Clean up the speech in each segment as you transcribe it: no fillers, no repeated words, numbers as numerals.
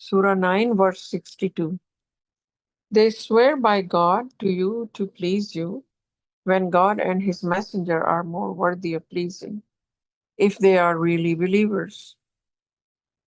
Surah 9, verse 62. They swear by God to you to please you, when God and His Messenger are more worthy of pleasing, if they are really believers.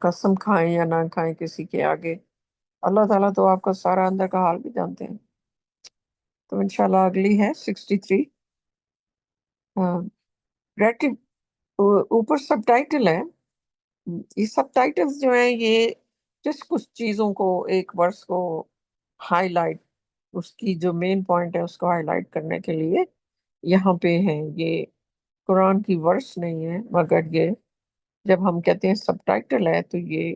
قسم کھائیں یا نہ کھائیں کسی کے آگے، اللہ تعالیٰ تو آپ کا سارا اندر کا حال بھی جانتے ہیں۔ تو انشاءاللہ اگلی ہے 63۔ ہاں، ریٹی اوپر سب ٹائٹل ہے۔ یہ سب ٹائٹلز جو ہیں یہ جس کچھ چیزوں کو ایک ورس کو ہائی لائٹ، اس کی جو مین پوائنٹ ہے اس کو ہائی لائٹ کرنے کے لیے یہاں پہ ہیں۔ یہ قرآن کی ورس نہیں ہے، مگر یہ جب ہم کہتے ہیں سب ٹائٹل ہے تو یہ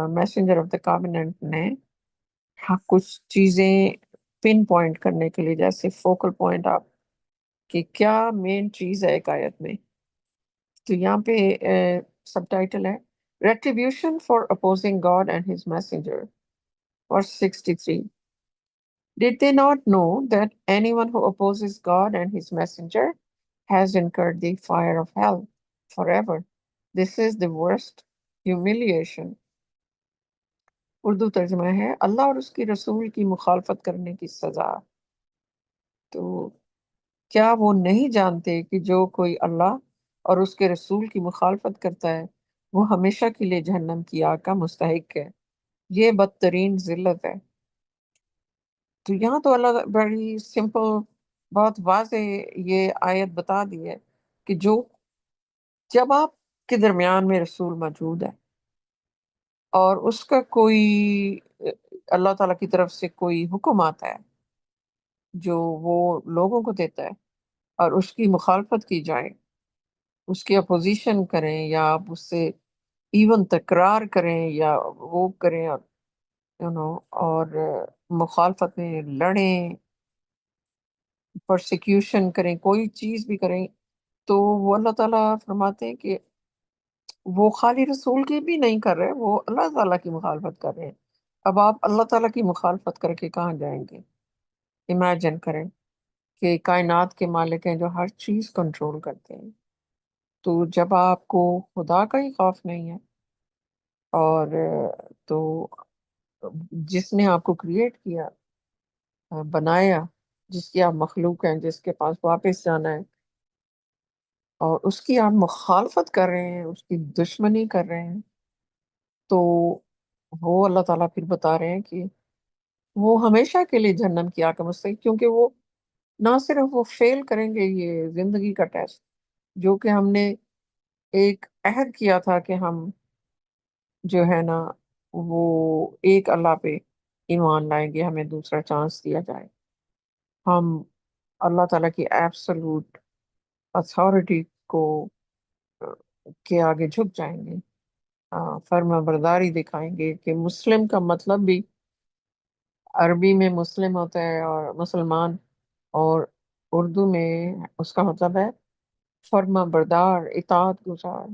میسنجر آف دا کابیننٹ نے کچھ چیزیں پن پوائنٹ کرنے کے لیے، جیسے فوکل پوائنٹ آپ کہ کیا مین چیز ہے ایک آیت میں، تو یہاں پہ سب ٹائٹل ہے retribution for opposing God and his messenger, verse 63۔ Did they not know that anyone who opposes God and his messenger has incurred the fire of hell forever? This is the worst humiliation۔ Urdu ترجمہ ہے اللہ اور اس کی رسول کی مخالفت کرنے کی سزا۔ تو کیا وہ نہیں جانتے کہ جو کوئی اللہ اور اس کے رسول کی مخالفت کرتا ہے وہ ہمیشہ کے لیے جہنم کی آگ کا مستحق ہے، یہ بدترین ذلت ہے۔ تو یہاں تو اللہ بڑی سمپل، بہت واضح یہ آیت بتا دی ہے کہ جو جب آپ کے درمیان میں رسول موجود ہے اور اس کا کوئی اللہ تعالیٰ کی طرف سے کوئی حکم آتا ہے جو وہ لوگوں کو دیتا ہے اور اس کی مخالفت کی جائے، اس کی اپوزیشن کریں یا آپ اس سے ایون تکرار کریں یا وہ کریں اور اور مخالفت میں لڑیں، پرسیکیوشن کریں، کوئی چیز بھی کریں، تو وہ اللہ تعالیٰ فرماتے ہیں کہ وہ خالی رسول کی بھی نہیں کر رہے، وہ اللہ تعالیٰ کی مخالفت کر رہے ہیں۔ اب آپ اللہ تعالیٰ کی مخالفت کر کے کہاں جائیں گے؟ امیجن کریں کہ کائنات کے مالک ہیں جو ہر چیز کنٹرول کرتے ہیں، تو جب آپ کو خدا کا ہی خوف نہیں ہے اور تو جس نے آپ کو کریٹ کیا، بنایا، جس کی آپ مخلوق ہیں، جس کے پاس واپس جانا ہے، اور اس کی آپ مخالفت کر رہے ہیں، اس کی دشمنی کر رہے ہیں، تو وہ اللہ تعالیٰ پھر بتا رہے ہیں کہ وہ ہمیشہ کے لیے جہنم کی آگ کا مستحق، کیونکہ وہ نہ صرف وہ فیل کریں گے یہ زندگی کا ٹیسٹ جو کہ ہم نے ایک عہد کیا تھا کہ ہم جو ہے نا وہ ایک اللہ پہ ایمان لائیں گے، ہمیں دوسرا چانس دیا جائے، ہم اللہ تعالیٰ کی ایبسولوٹ اتھارٹی کو کے آگے جھک جائیں گے، فرما برداری دکھائیں گے کہ مسلم کا مطلب بھی عربی میں مسلم ہوتا ہے اور مسلمان، اور اردو میں اس کا مطلب ہے فرما بردار، اطاعت گزار۔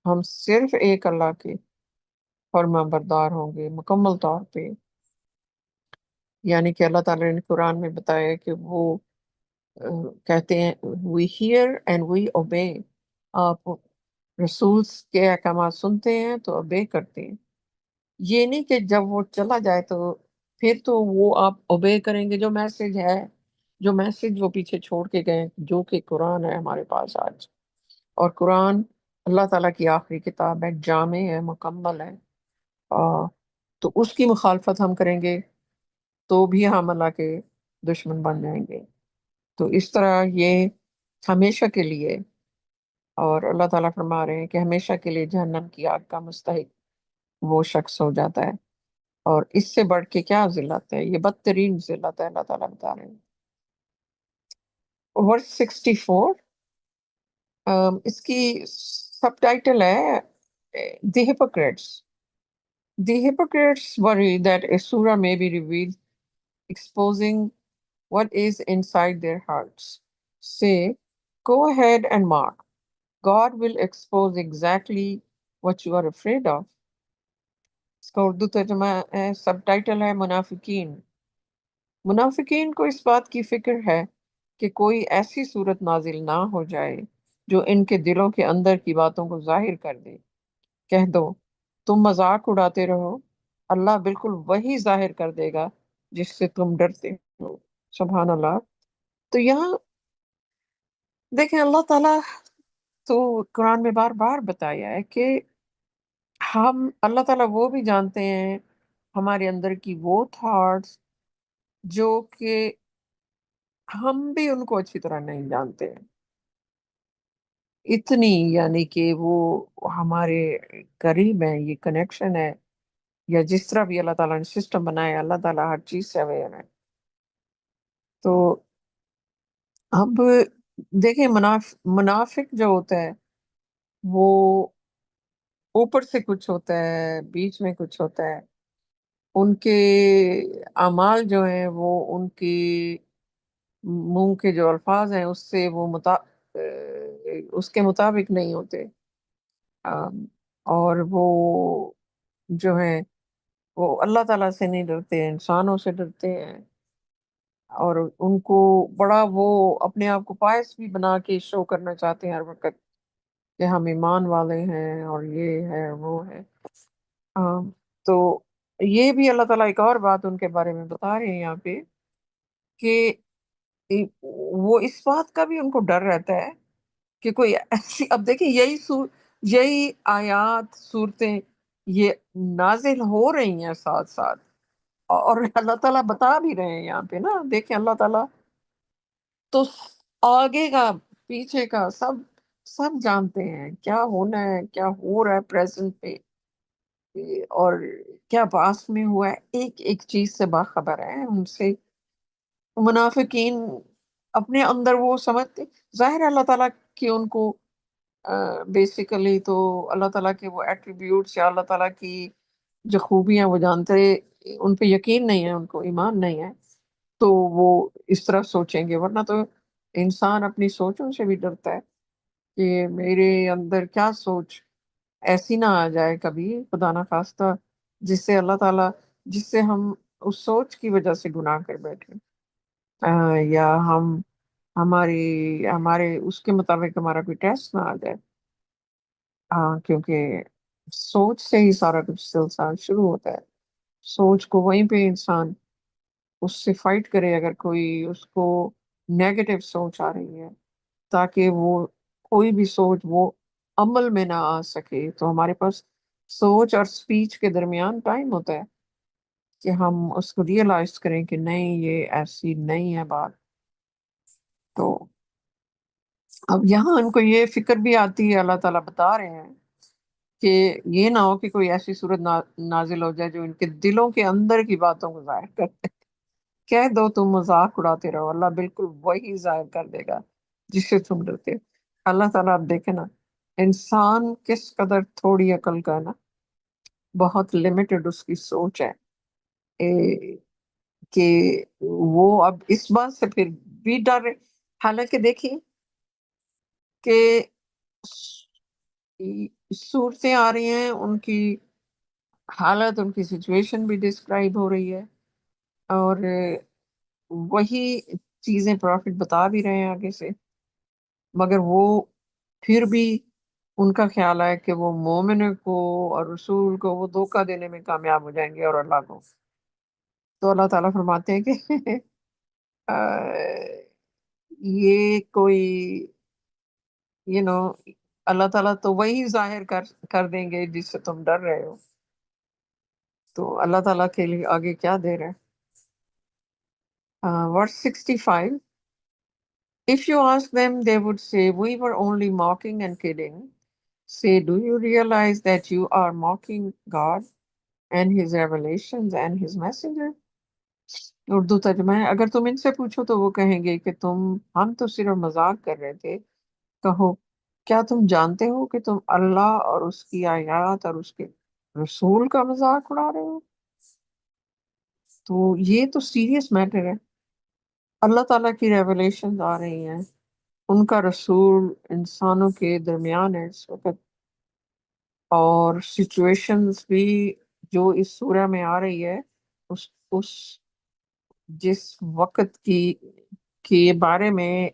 ہم صرف ایک اللہ کے فرما بردار ہوں گے مکمل طور پہ، یعنی کہ اللہ تعالیٰ نے قرآن میں بتایا کہ وہ کہتے ہیں we hear and we obey۔ آپ رسول کے احکامات سنتے ہیں تو obey کرتے ہیں، یہ نہیں کہ جب وہ چلا جائے تو پھر تو وہ آپ obey کریں گے، جو میسج ہے، جو میسج وہ پیچھے چھوڑ کے گئے جو کہ قرآن ہے ہمارے پاس آج، اور قرآن اللہ تعالیٰ کی آخری کتاب ہے، جامع ہے، مکمل ہے، تو اس کی مخالفت ہم کریں گے تو بھی ہم اللہ کے دشمن بن جائیں گے۔ تو اس طرح یہ ہمیشہ کے لیے، اور اللہ تعالیٰ فرما رہے ہیں کہ ہمیشہ کے لیے جہنم کی آگ کا مستحق وہ شخص ہو جاتا ہے، اور اس سے بڑھ کے کیا ذلت ہے، یہ بدترین ذلت ہے، اللہ تعالیٰ بتا رہے ہیں۔ ورس 64، اس کی سب ٹائٹل ہے دی hypocrites۔ The hypocrites worry that a surah may be revealed exposing what is inside their hearts. Say, go ahead and mark. God will expose exactly what you are afraid of۔ اس کا اردو ترجمہ ہے، سب title ہے منافقین۔ منافقین کو اس بات کی فکر ہے کہ کوئی ایسی صورت نازل نہ ہو جائے جو ان کے دلوں کے اندر کی باتوں کو ظاہر کر دے۔ کہہ دو تم مذاق اڑاتے رہو، اللہ بالکل وہی ظاہر کر دے گا جس سے تم ڈرتے ہو۔ سبحان اللہ۔ تو یہاں دیکھیں اللہ تعالیٰ تو قرآن میں بار بار بتایا ہے کہ ہم اللہ تعالیٰ وہ بھی جانتے ہیں ہمارے اندر کی وہ تھاٹس جو کہ ہم بھی ان کو اچھی طرح نہیں جانتے ہیں اتنی، یعنی کہ وہ ہمارے قریب ہیں، یہ کنیکشن ہے، یا جس طرح بھی اللہ تعالیٰ نے سسٹم بنایا، اللہ تعالیٰ ہر چیز سے اویئر ہے. تو اب دیکھیں، منافق جو ہوتا ہے وہ اوپر سے کچھ ہوتا ہے، بیچ میں کچھ ہوتا ہے. ان کے اعمال جو ہیں وہ ان کی منہ کے جو الفاظ ہیں اس سے وہ اس کے مطابق نہیں ہوتے. اور وہ جو ہیں وہ اللہ تعالیٰ سے نہیں ڈرتے، انسانوں سے ڈرتے ہیں. اور ان کو بڑا وہ اپنے آپ کو پائس بھی بنا کے شو کرنا چاہتے ہیں ہر وقت کہ ہم ایمان والے ہیں اور یہ ہے وہ ہے. آم، تو یہ بھی اللہ تعالیٰ ایک اور بات ان کے بارے میں بتا رہے ہیں یہاں پہ کہ وہ اس بات کا بھی ان کو ڈر رہتا ہے کہ کوئی ایسی، اب دیکھیں یہی آیات صورتیں یہ نازل ہو رہی ہیں ساتھ ساتھ، اور اللہ تعالیٰ بتا بھی رہے ہیں یہاں پہ نا. دیکھیں اللہ تعالیٰ تو آگے کا پیچھے کا سب سب جانتے ہیں کیا ہونا ہے، کیا ہو رہا ہے پریزنٹ پہ، اور کیا پاس میں ہوا ہے، ایک ایک چیز سے باخبر ہے. ان سے منافقین اپنے اندر وہ سمجھتے، ظاہر ہے اللہ تعالیٰ کی ان کو بیسیکلی تو اللہ تعالیٰ کے وہ ایٹریبیوٹس یا اللہ تعالیٰ کی جو خوبیاں وہ جانتے، ان پہ یقین نہیں ہے، ان کو ایمان نہیں ہے، تو وہ اس طرح سوچیں گے. ورنہ تو انسان اپنی سوچوں سے بھی ڈرتا ہے کہ میرے اندر کیا سوچ ایسی نہ آ جائے کبھی خدا نہ خواستہ جس سے اللہ تعالیٰ، جس سے ہم اس سوچ کی وجہ سے گناہ کر بیٹھے، یا ہمارے اس کے مطابق ہمارا کوئی ٹیسٹ نہ آ جائے. کیونکہ سوچ سے ہی سارا کچھ سلسلہ شروع ہوتا ہے. سوچ کو وہیں پہ انسان اس سے فائٹ کرے اگر کوئی اس کو نیگیٹو سوچ آ رہی ہے، تاکہ وہ کوئی بھی سوچ وہ عمل میں نہ آ سکے. تو ہمارے پاس سوچ اور سپیچ کے درمیان ٹائم ہوتا ہے کہ ہم اس کو ریئلائز کریں کہ نہیں، یہ ایسی نہیں ہے بات. تو اب یہاں ان کو یہ فکر بھی آتی ہے، اللہ تعالیٰ بتا رہے ہیں کہ یہ نہ ہو کہ کوئی ایسی صورت نازل ہو جائے جو ان کے دلوں کے اندر کی باتوں کو ظاہر کرتے. کہہ دو تم مذاق اڑاتے رہو، اللہ بالکل وہی ظاہر کر دے گا جس سے تم ڈرتے ہو. اللہ تعالیٰ آپ دیکھیں نا، انسان کس قدر تھوڑی عقل کا ہے نا، بہت لمیٹڈ اس کی سوچ ہے. اے، کہ وہ اب اس بات سے پھر بھی ڈر رہے. حالانکہ دیکھیں کہ صورتیں آ رہی ہیں، ان کی حالت، ان کی سچویشن بھی ڈسکرائب ہو رہی ہے، اور وہی چیزیں پرافٹ بتا بھی رہے ہیں آگے سے. مگر وہ پھر بھی ان کا خیال ہے کہ وہ مومن کو اور رسول کو وہ دھوکہ دینے میں کامیاب ہو جائیں گے اور اللہ کو. تو اللہ تعالیٰ فرماتے ہیں کہ آ، یہ کوئی نو اللہ تعالیٰ تو وہی ظاہر کر دیں گے جس سے تم ڈر رہے ہو. تو اللہ تعالیٰ کے لیے آگے کیا دے رہے ہیں. Verse 65. If you ask them, they would say, we were only mocking and kidding. Say, do you realize that you are mocking God and his revelations and his messenger? Urdu ترجمہ ہے، اگر تم ان سے پوچھو تو وہ کہیں گے کہ ہم تو صرف مذاق کر رہے تھے. کہو، کیا تم جانتے ہو کہ تم اللہ اور اس کی آیات اور اس کے رسول کا مذاق اڑا رہے ہو؟ تو یہ تو سیریس میٹر ہے. اللہ تعالیٰ کی ریولیشنز آ رہی ہیں، ان کا رسول انسانوں کے درمیان ہے اس وقت، اور سچویشنز بھی جو اس سورہ میں آ رہی ہے، اس جس وقت کے بارے میں،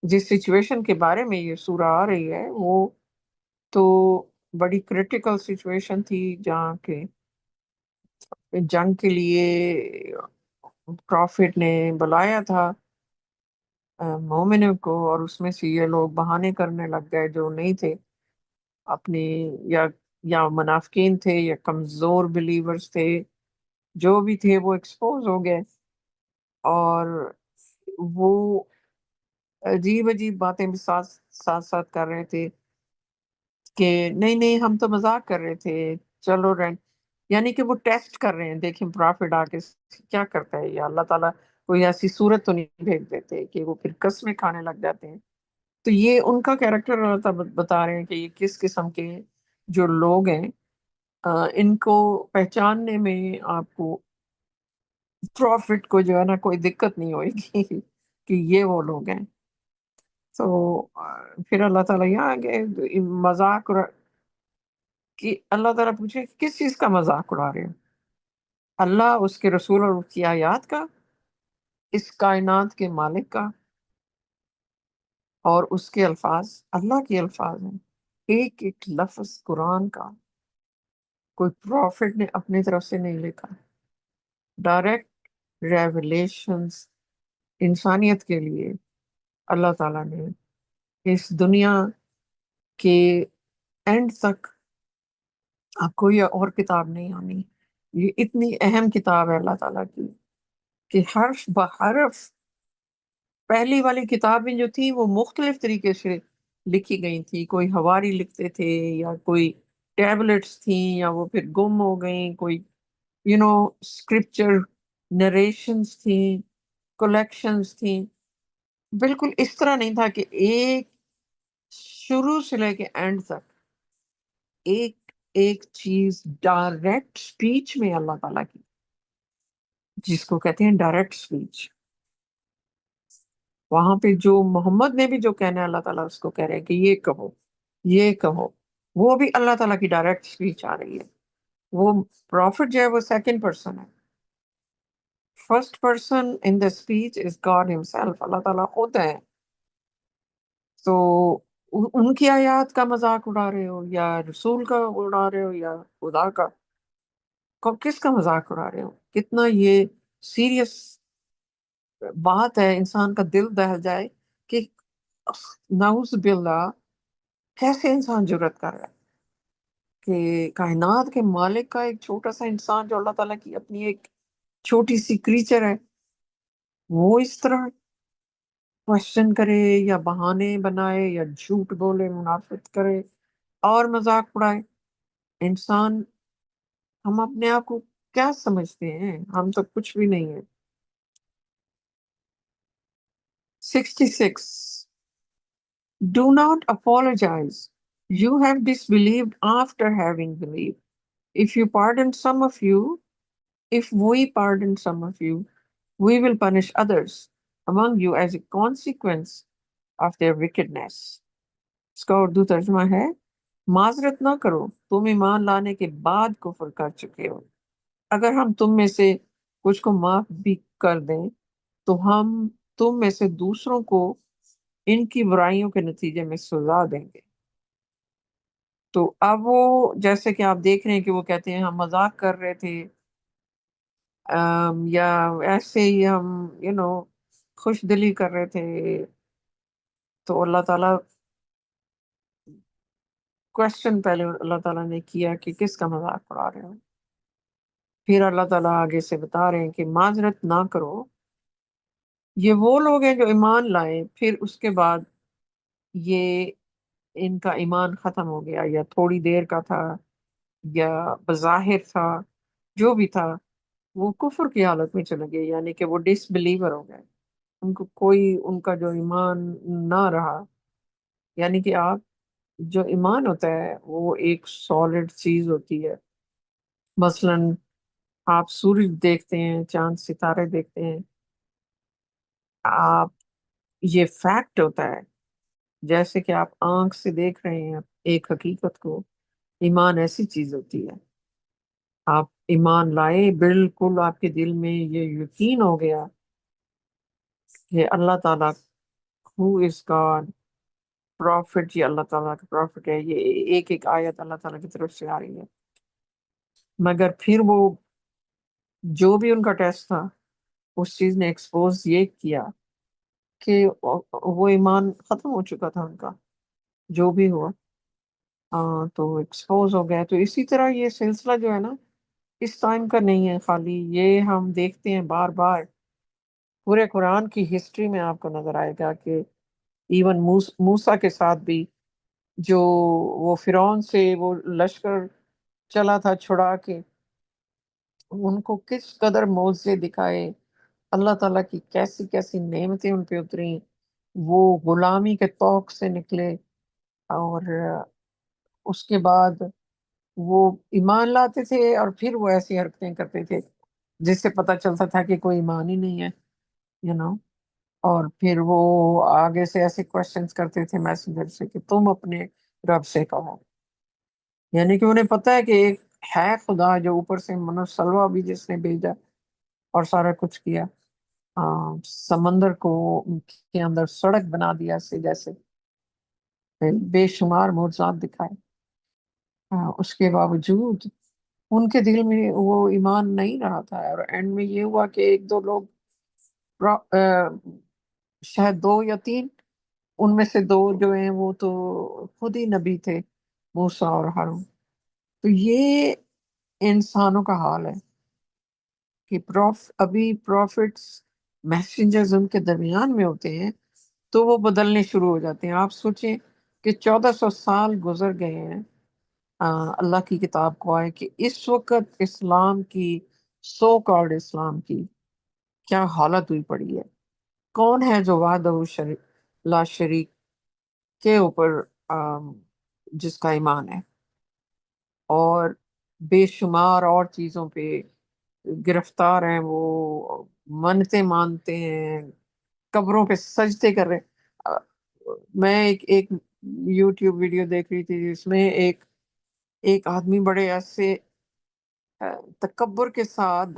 جس سچویشن کے بارے میں یہ سورہ آ رہی ہے، وہ تو بڑی کریٹیکل سچویشن تھی جہاں کے جنگ کے لیے پروفٹ نے بلایا تھا مومنوں کو، اور اس میں سے یہ لوگ بہانے کرنے لگ گئے جو نہیں تھے اپنی، یا یا منافقین تھے یا کمزور بلیورز تھے، جو بھی تھے وہ ایکسپوز ہو گئے، اور وہ عجیب عجیب باتیں بھی ساتھ ساتھ ساتھ کر رہے تھے کہ نہیں نہیں ہم تو مذاق کر رہے تھے، چلو رینک، یعنی کہ وہ ٹیسٹ کر رہے ہیں، دیکھیں پرافٹ آ کے کیا کرتا ہے، یا اللہ تعالیٰ کوئی ایسی صورت تو نہیں بھیج دیتے کہ وہ پھر قسمیں کھانے لگ جاتے ہیں۔ تو یہ ان کا کیریکٹر اللہ تعالیٰ بتا رہے ہیں کہ یہ کس قسم کے جو لوگ ہیں، ان کو پہچاننے میں آپ کو پروفٹ کو جو ہے نا کوئی دقت نہیں ہوئے گی کہ یہ وہ لوگ ہیں۔ تو پھر اللہ تعالیٰ یہاں آگے مذاق کہ اللہ تعالیٰ پوچھے کہ کس چیز کا مذاق اڑا رہے ہو؟ اللہ، اس کے رسول اور اس کی آیات کا، اس کائنات کے مالک کا، اور اس کے الفاظ اللہ کے الفاظ ہیں، ایک ایک لفظ قرآن کا کوئی پروفٹ نے اپنی طرف سے نہیں لکھا، ڈائریکٹ ریویلیشنز انسانیت کے لیے اللہ تعالیٰ نے اس دنیا کے اینڈ تک آپ کو یہ اور کتاب نہیں آنی، یہ اتنی اہم کتاب ہے اللہ تعالیٰ کی کہ حرف بحرف پہلی والی کتابیں جو تھیں وہ مختلف طریقے سے لکھی گئی تھی، کوئی ہواری لکھتے تھے یا کوئی ٹیبلٹس تھیں یا وہ پھر گم ہو گئیں، کوئی اسکرپچر نریشنز تھیں، کلیکشنز تھیں، بالکل اس طرح نہیں تھا کہ ایک شروع سے لے کے اینڈ تک ایک ایک چیز ڈائریکٹ سپیچ میں اللہ تعالیٰ کی، جس کو کہتے ہیں ڈائریکٹ سپیچ، وہاں پہ جو محمد نے بھی جو کہنا ہے اللہ تعالیٰ اس کو کہہ رہے ہیں کہ یہ کہو، یہ کہو، وہ بھی اللہ تعالیٰ کی ڈائریکٹ سپیچ آ رہی ہے۔ وہ پروفٹ جو ہے وہ سیکنڈ پرسن ہے، first person in the speech is God himself, اللہ تعالیٰ خود ہے۔ تو ان کی آیات کا مذاق اڑا رہے ہو یا رسول کا اڑا رہے ہو یا خدا کا، کس کا مذاق اڑا رہے ہو؟ کتنا یہ سیریس بات ہے، انسان کا دل دہل جائے کہ نعوذ باللہ کیسے انسان جرت کر رہا ہے کہ کائنات کے مالک کا ایک چھوٹا سا انسان جو اللہ تعالیٰ کی اپنی ایک چھوٹی سی کریچر ہے، وہ اس طرح کوشچن کرے یا بہانے بنائے یا جھوٹ بولے، منافقت کرے اور مذاق اڑائے۔ انسان، ہم اپنے آپ کو کیا سمجھتے ہیں؟ ہم تو کچھ بھی نہیں ہیں۔ 66 Do not apologize. You have disbelieved after having believed. If you pardon some of you, if we pardon some of you, we will punish others among you as a consequence of their wickedness. اس کا اردو ترجمہ ہے، معذرت نہ کرو، تم ایمان لانے کے بعد کفر کر چکے ہو، اگر ہم تم میں سے کچھ کو معاف بھی کر دیں تو ہم تم میں سے دوسروں کو ان کی برائیوں کے نتیجے میں سزا دیں گے۔ تو اب وہ جیسے کہ آپ دیکھ رہے ہیں کہ وہ کہتے ہیں ہم مذاق کر رہے تھے، یا ایسے ہی ہم خوش دلی کر رہے تھے، تو اللہ تعالیٰ کوشچن پہلے اللہ تعالیٰ نے کیا کہ کس کا مذاق اڑا رہے ہو، پھر اللہ تعالیٰ آگے سے بتا رہے ہیں کہ معذرت نہ کرو، یہ وہ لوگ ہیں جو ایمان لائے پھر اس کے بعد یہ ان کا ایمان ختم ہو گیا، یا تھوڑی دیر کا تھا یا بظاہر تھا، جو بھی تھا وہ کفر کی حالت میں چلے گئے، یعنی کہ وہ ڈس بلیور ہو گئے، ان کو کوئی ان کا جو ایمان نہ رہا۔ یعنی کہ آپ جو ایمان ہوتا ہے وہ ایک سالڈ چیز ہوتی ہے، مثلا آپ سورج دیکھتے ہیں، چاند ستارے دیکھتے ہیں، آپ یہ فیکٹ ہوتا ہے، جیسے کہ آپ آنکھ سے دیکھ رہے ہیں ایک حقیقت کو، ایمان ایسی چیز ہوتی ہے، آپ ایمان لائے بالکل آپ کے دل میں یہ یقین ہو گیا کہ اللہ تعالیٰ ہو از گاڈ، پروفٹ یہ اللہ تعالیٰ کا پروفٹ ہے، یہ ایک ایک آیت اللہ تعالیٰ کی طرف سے آ رہی ہے، مگر پھر وہ جو بھی ان کا ٹیسٹ تھا اس چیز نے ایکسپوز یہ کیا کہ وہ ایمان ختم ہو چکا تھا ان کا، جو بھی ہوا۔ تو ایکسپوز ہو گیا. تو اسی طرح یہ سلسلہ جو ہے نا اس ٹائم کا نہیں ہے خالی، یہ ہم دیکھتے ہیں بار بار پورے قرآن کی ہسٹری میں آپ کو نظر آئے گا کہ ایون موسیٰ کے ساتھ بھی جو وہ فرعون سے وہ لشکر چلا تھا چھڑا کے، ان کو کس قدر معجزے دکھائے، اللہ تعالیٰ کی کیسی کیسی نعمتیں ان پہ اتری، وہ غلامی کے طوق سے نکلے، اور اس کے بعد وہ ایمان لاتے تھے اور پھر وہ ایسی حرکتیں کرتے تھے جس سے پتہ چلتا تھا کہ کوئی ایمان ہی نہیں ہے، نو. اور پھر وہ آگے سے ایسے کوشچنس کرتے تھے میسنجر سے کہ تم اپنے رب سے کہو. یعنی کہ انہیں پتہ ہے کہ ایک ہے خدا جو اوپر سے سلوا بھی جس نے بھیجا اور سارا کچھ کیا، سمندر کو کے اندر سڑک بنا دیا سے جیسے بے شمار معجزات دکھائے. اس کے باوجود ان کے دل میں وہ ایمان نہیں رہا تھا، اور اینڈ میں یہ ہوا کہ ایک دو لوگ، شاید دو یا تین، ان میں سے دو جو ہیں وہ تو خود ہی نبی تھے، موسیٰ اور ہارون. تو یہ انسانوں کا حال ہے کہ ابھی پروفٹس میسنجرز ان کے درمیان میں ہوتے ہیں تو وہ بدلنے شروع ہو جاتے ہیں. آپ سوچیں کہ 1400 سال گزر گئے ہیں اللہ کی کتاب کو آئے کہ اس وقت اسلام کی، سو کالڈ اسلام کی کیا حالت ہوئی پڑی ہے. کون ہے جو وحدہ لا شریک کے اوپر جس کا ایمان ہے، اور بے شمار اور چیزوں پہ گرفتار ہیں، وہ منتیں مانتے ہیں، قبروں پہ سجدے کر رہے ہیں. میں ایک یوٹیوب ویڈیو دیکھ رہی تھی جس میں ایک آدمی بڑے ایسے تکبر کے ساتھ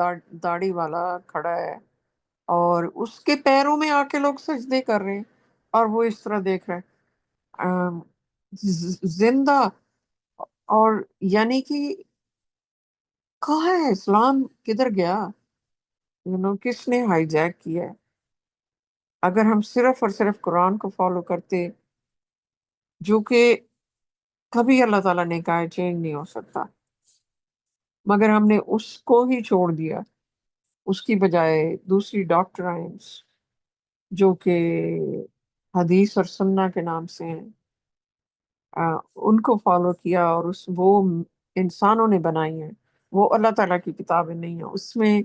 داڑھی والا کھڑا ہے، اور اس کے پیروں میں آ کے لوگ سجدے کر رہے ہیں اور وہ اس طرح دیکھ رہے ہیں زندہ. اور یعنی کہ کہاں ہے اسلام، کدھر گیا، کس نے ہائی جیک کیا ہے. اگر ہم صرف اور صرف قرآن کو فالو کرتے، جو کہ کبھی اللہ تعالیٰ نے کہا ہے چینج نہیں ہو سکتا، مگر ہم نے اس کو ہی چھوڑ دیا، اس کی بجائے دوسری ڈاکٹرائنس جو کہ حدیث اور سنہ کے نام سے ہیں، ان کو فالو کیا، اور وہ انسانوں نے بنائی ہیں، وہ اللہ تعالیٰ کی کتابیں نہیں ہیں. اس میں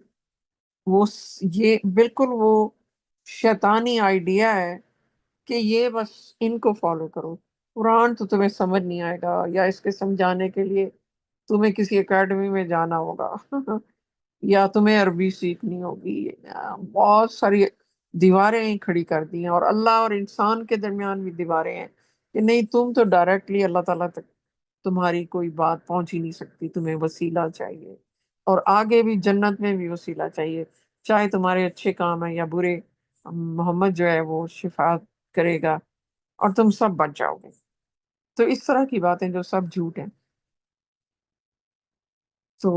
وہ یہ بالکل وہ شیطانی آئیڈیا ہے کہ یہ بس ان کو فالو کرو. قرآن تو تمہیں سمجھ نہیں آئے گا، یا اس کے سمجھانے کے لیے تمہیں کسی اکیڈمی میں جانا ہوگا یا تمہیں عربی سیکھنی ہوگی. بہت ساری دیواریں کھڑی کر دی ہیں، اور اللہ اور انسان کے درمیان بھی دیواریں ہیں کہ نہیں، تم تو ڈائریکٹلی اللہ تعالیٰ تک تمہاری کوئی بات پہنچ ہی نہیں سکتی، تمہیں وسیلہ چاہیے، اور آگے بھی جنت میں بھی وسیلہ چاہیے، چاہے تمہارے اچھے کام ہیں یا برے. محمد جو ہے وہ شفاعت کرے گا اور تم سب بچ جاؤ گے. تو اس طرح کی باتیں جو سب جھوٹ ہیں. تو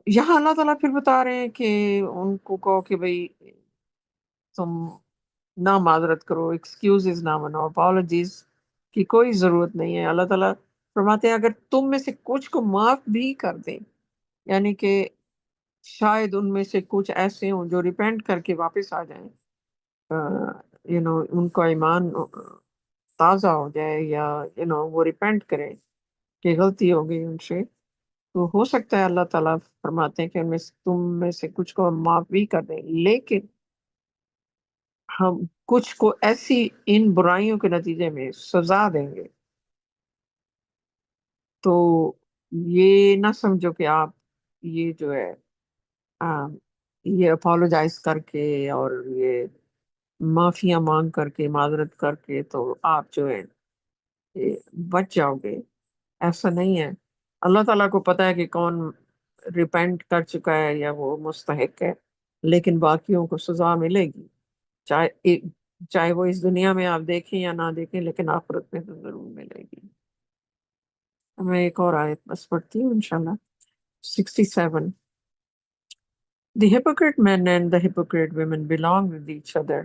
یہاں اللہ تعالیٰ پھر بتا رہے ہیں کہ ان کو کہو کہ بھئی تم نہ معذرت کرو، ایکسکیوزز نہ بناؤ، اپالوجیز کی کوئی ضرورت نہیں ہے. اللہ تعالیٰ فرماتے ہیں اگر تم میں سے کچھ کو معاف بھی کر دیں، یعنی کہ شاید ان میں سے کچھ ایسے ہوں جو ریپینٹ کر کے واپس آ جائیں، ان کا ایمان تازہ ہو جائے، یا وہ ریپینٹ کریں کہ غلطی ہو گئی ان سے، تو ہو سکتا ہے اللہ تعالیٰ فرماتے ہیں کہ تم میں سے کچھ کو ہم معاف بھی کر دیں، لیکن ہم کچھ کو ایسی ان برائیوں کے نتیجے میں سزا دیں گے. تو یہ نہ سمجھو کہ آپ یہ جو ہے یہ اپالوجائز کر کے اور یہ معافیاں مانگ کر کے، معذرت کر کے تو آپ جو ہے یہ بچ جاؤ گے. ایسا نہیں ہے. اللہ تعالیٰ کو پتا ہے کہ کون ریپینٹ کر چکا ہے یا وہ مستحق ہے، لیکن باقیوں کو سزا ملے گی، چاہے وہ اس دنیا میں آپ دیکھیں یا نہ دیکھیں، لیکن آخرت میں تو ضرور ملے گی. میں ایک اور آیت بس پڑھتی ہوں انشاءاللہ. 67. The hypocrite men and the hypocrite women belong with each other.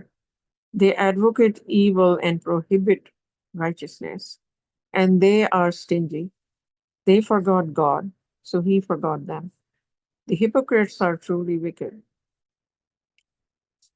They advocate evil and prohibit righteousness, and they are stingy. They forgot God, so he forgot them. The hypocrites are truly wicked.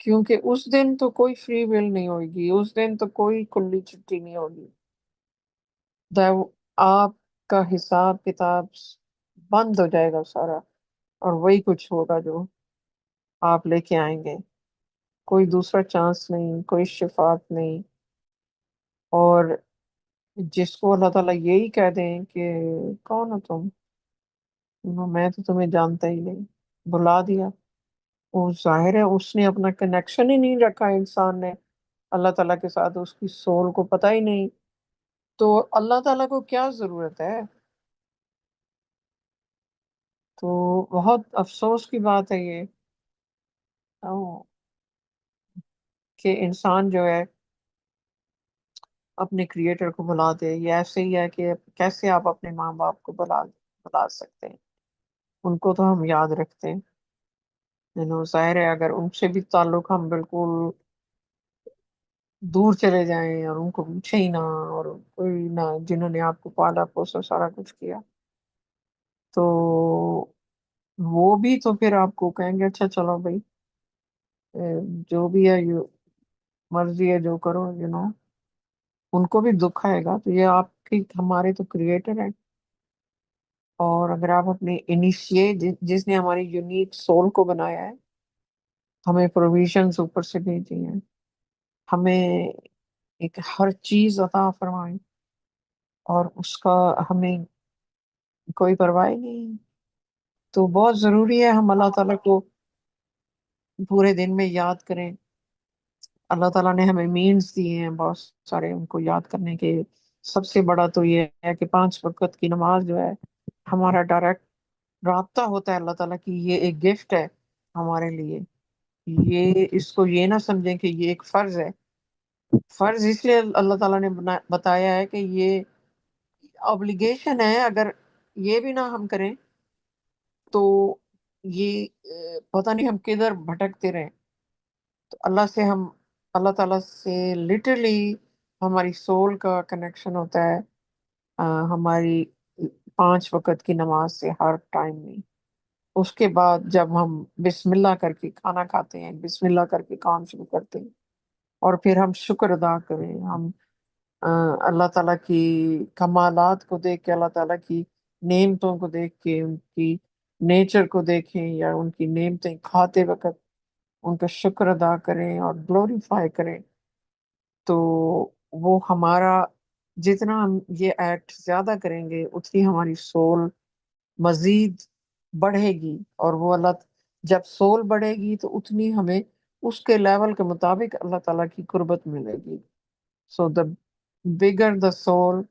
کیونکہ اس دن تو کوئی free will نہیں ہوگی، اس دن تو کوئی کلی چھٹی نہیں ہوگی۔ آپ کا حساب کتاب بند ہو جائے گا سارا، اور وہی کچھ ہوگا جو آپ لے کے آئیں گے۔ کوئی دوسرا چانس نہیں، کوئی شفاعت نہیں۔ اور جس کو اللہ تعالیٰ یہی کہہ دیں کہ کون ہو تم، میں تو تمہیں جانتا ہی نہیں، بلا دیا، وہ ظاہر ہے اس نے اپنا کنیکشن ہی نہیں رکھا انسان نے اللہ تعالیٰ کے ساتھ، اس کی سول کو پتہ ہی نہیں، تو اللہ تعالیٰ کو کیا ضرورت ہے؟ تو بہت افسوس کی بات ہے یہ کہ انسان جو ہے اپنے کریٹر کو بلا دے۔ یہ ایسے ہی ہے کہ کیسے آپ اپنے ماں باپ کو بلا سکتے ہیں؟ ان کو تو ہم یاد رکھتے ہیں، ظاہر ہے اگر ان سے بھی تعلق ہم بالکل دور چلے جائیں اور ان کو پوچھے ہی نہ، اور کوئی نہ جنہوں نے آپ کو پالا پوسا سارا کچھ کیا، تو وہ بھی تو پھر آپ کو کہیں گے اچھا چلو بھائی، جو بھی ہے مرضی ہے جو کرو، ان کو بھی دکھ آئے گا۔ تو یہ آپ کی ہمارے تو کریٹر ہیں، اور اگر آپ اپنے انیشیٹ جس نے ہماری یونیک سول کو بنایا ہے، ہمیں پروویژنز اوپر سے بھیجی ہیں، ہمیں ایک ہر چیز عطا فرمائیں، اور اس کا ہمیں کوئی پرواہ نہیں، تو بہت ضروری ہے ہم اللہ تعالیٰ کو پورے دن میں یاد کریں۔ اللہ تعالیٰ نے ہمیں مینز دیے ہیں بہت سارے ان کو یاد کرنے کے۔ سب سے بڑا تو یہ ہے کہ 5 وقت کی نماز جو ہے ہمارا ڈائریکٹ رابطہ ہوتا ہے اللہ تعالیٰ کی، یہ ایک گفٹ ہے ہمارے لیے۔ یہ اس کو یہ نہ سمجھیں کہ یہ ایک فرض ہے۔ فرض اس لیے اللہ تعالیٰ نے بتایا ہے کہ یہ obligation ہے، اگر یہ بھی نہ ہم کریں تو یہ پتہ نہیں ہم کدھر بھٹکتے رہیں۔ تو اللہ تعالیٰ سے لٹرلی ہماری سول کا کنیکشن ہوتا ہے ہماری 5 وقت کی نماز سے ہر ٹائم میں۔ اس کے بعد جب ہم بسم اللہ کر کے کھانا کھاتے ہیں، بسم اللہ کر کے کام شروع کرتے ہیں، اور پھر ہم شکر ادا کریں، ہم اللہ تعالیٰ کی کمالات کو دیکھ کے، اللہ تعالیٰ کی نعمتوں کو دیکھ کے، ان کی نیچر کو دیکھیں یا ان کی نعمتیں کھاتے وقت ان کا شکر ادا کریں اور گلوریفائی کریں، تو وہ ہمارا جتنا ہم یہ ایکٹ زیادہ کریں گے اتنی ہماری سول مزید بڑھے گی، اور وہ جب سول بڑھے گی تو اتنی ہمیں اس کے لیول کے مطابق اللہ تعالیٰ کی قربت ملے گی۔ سو دا بگر دا سول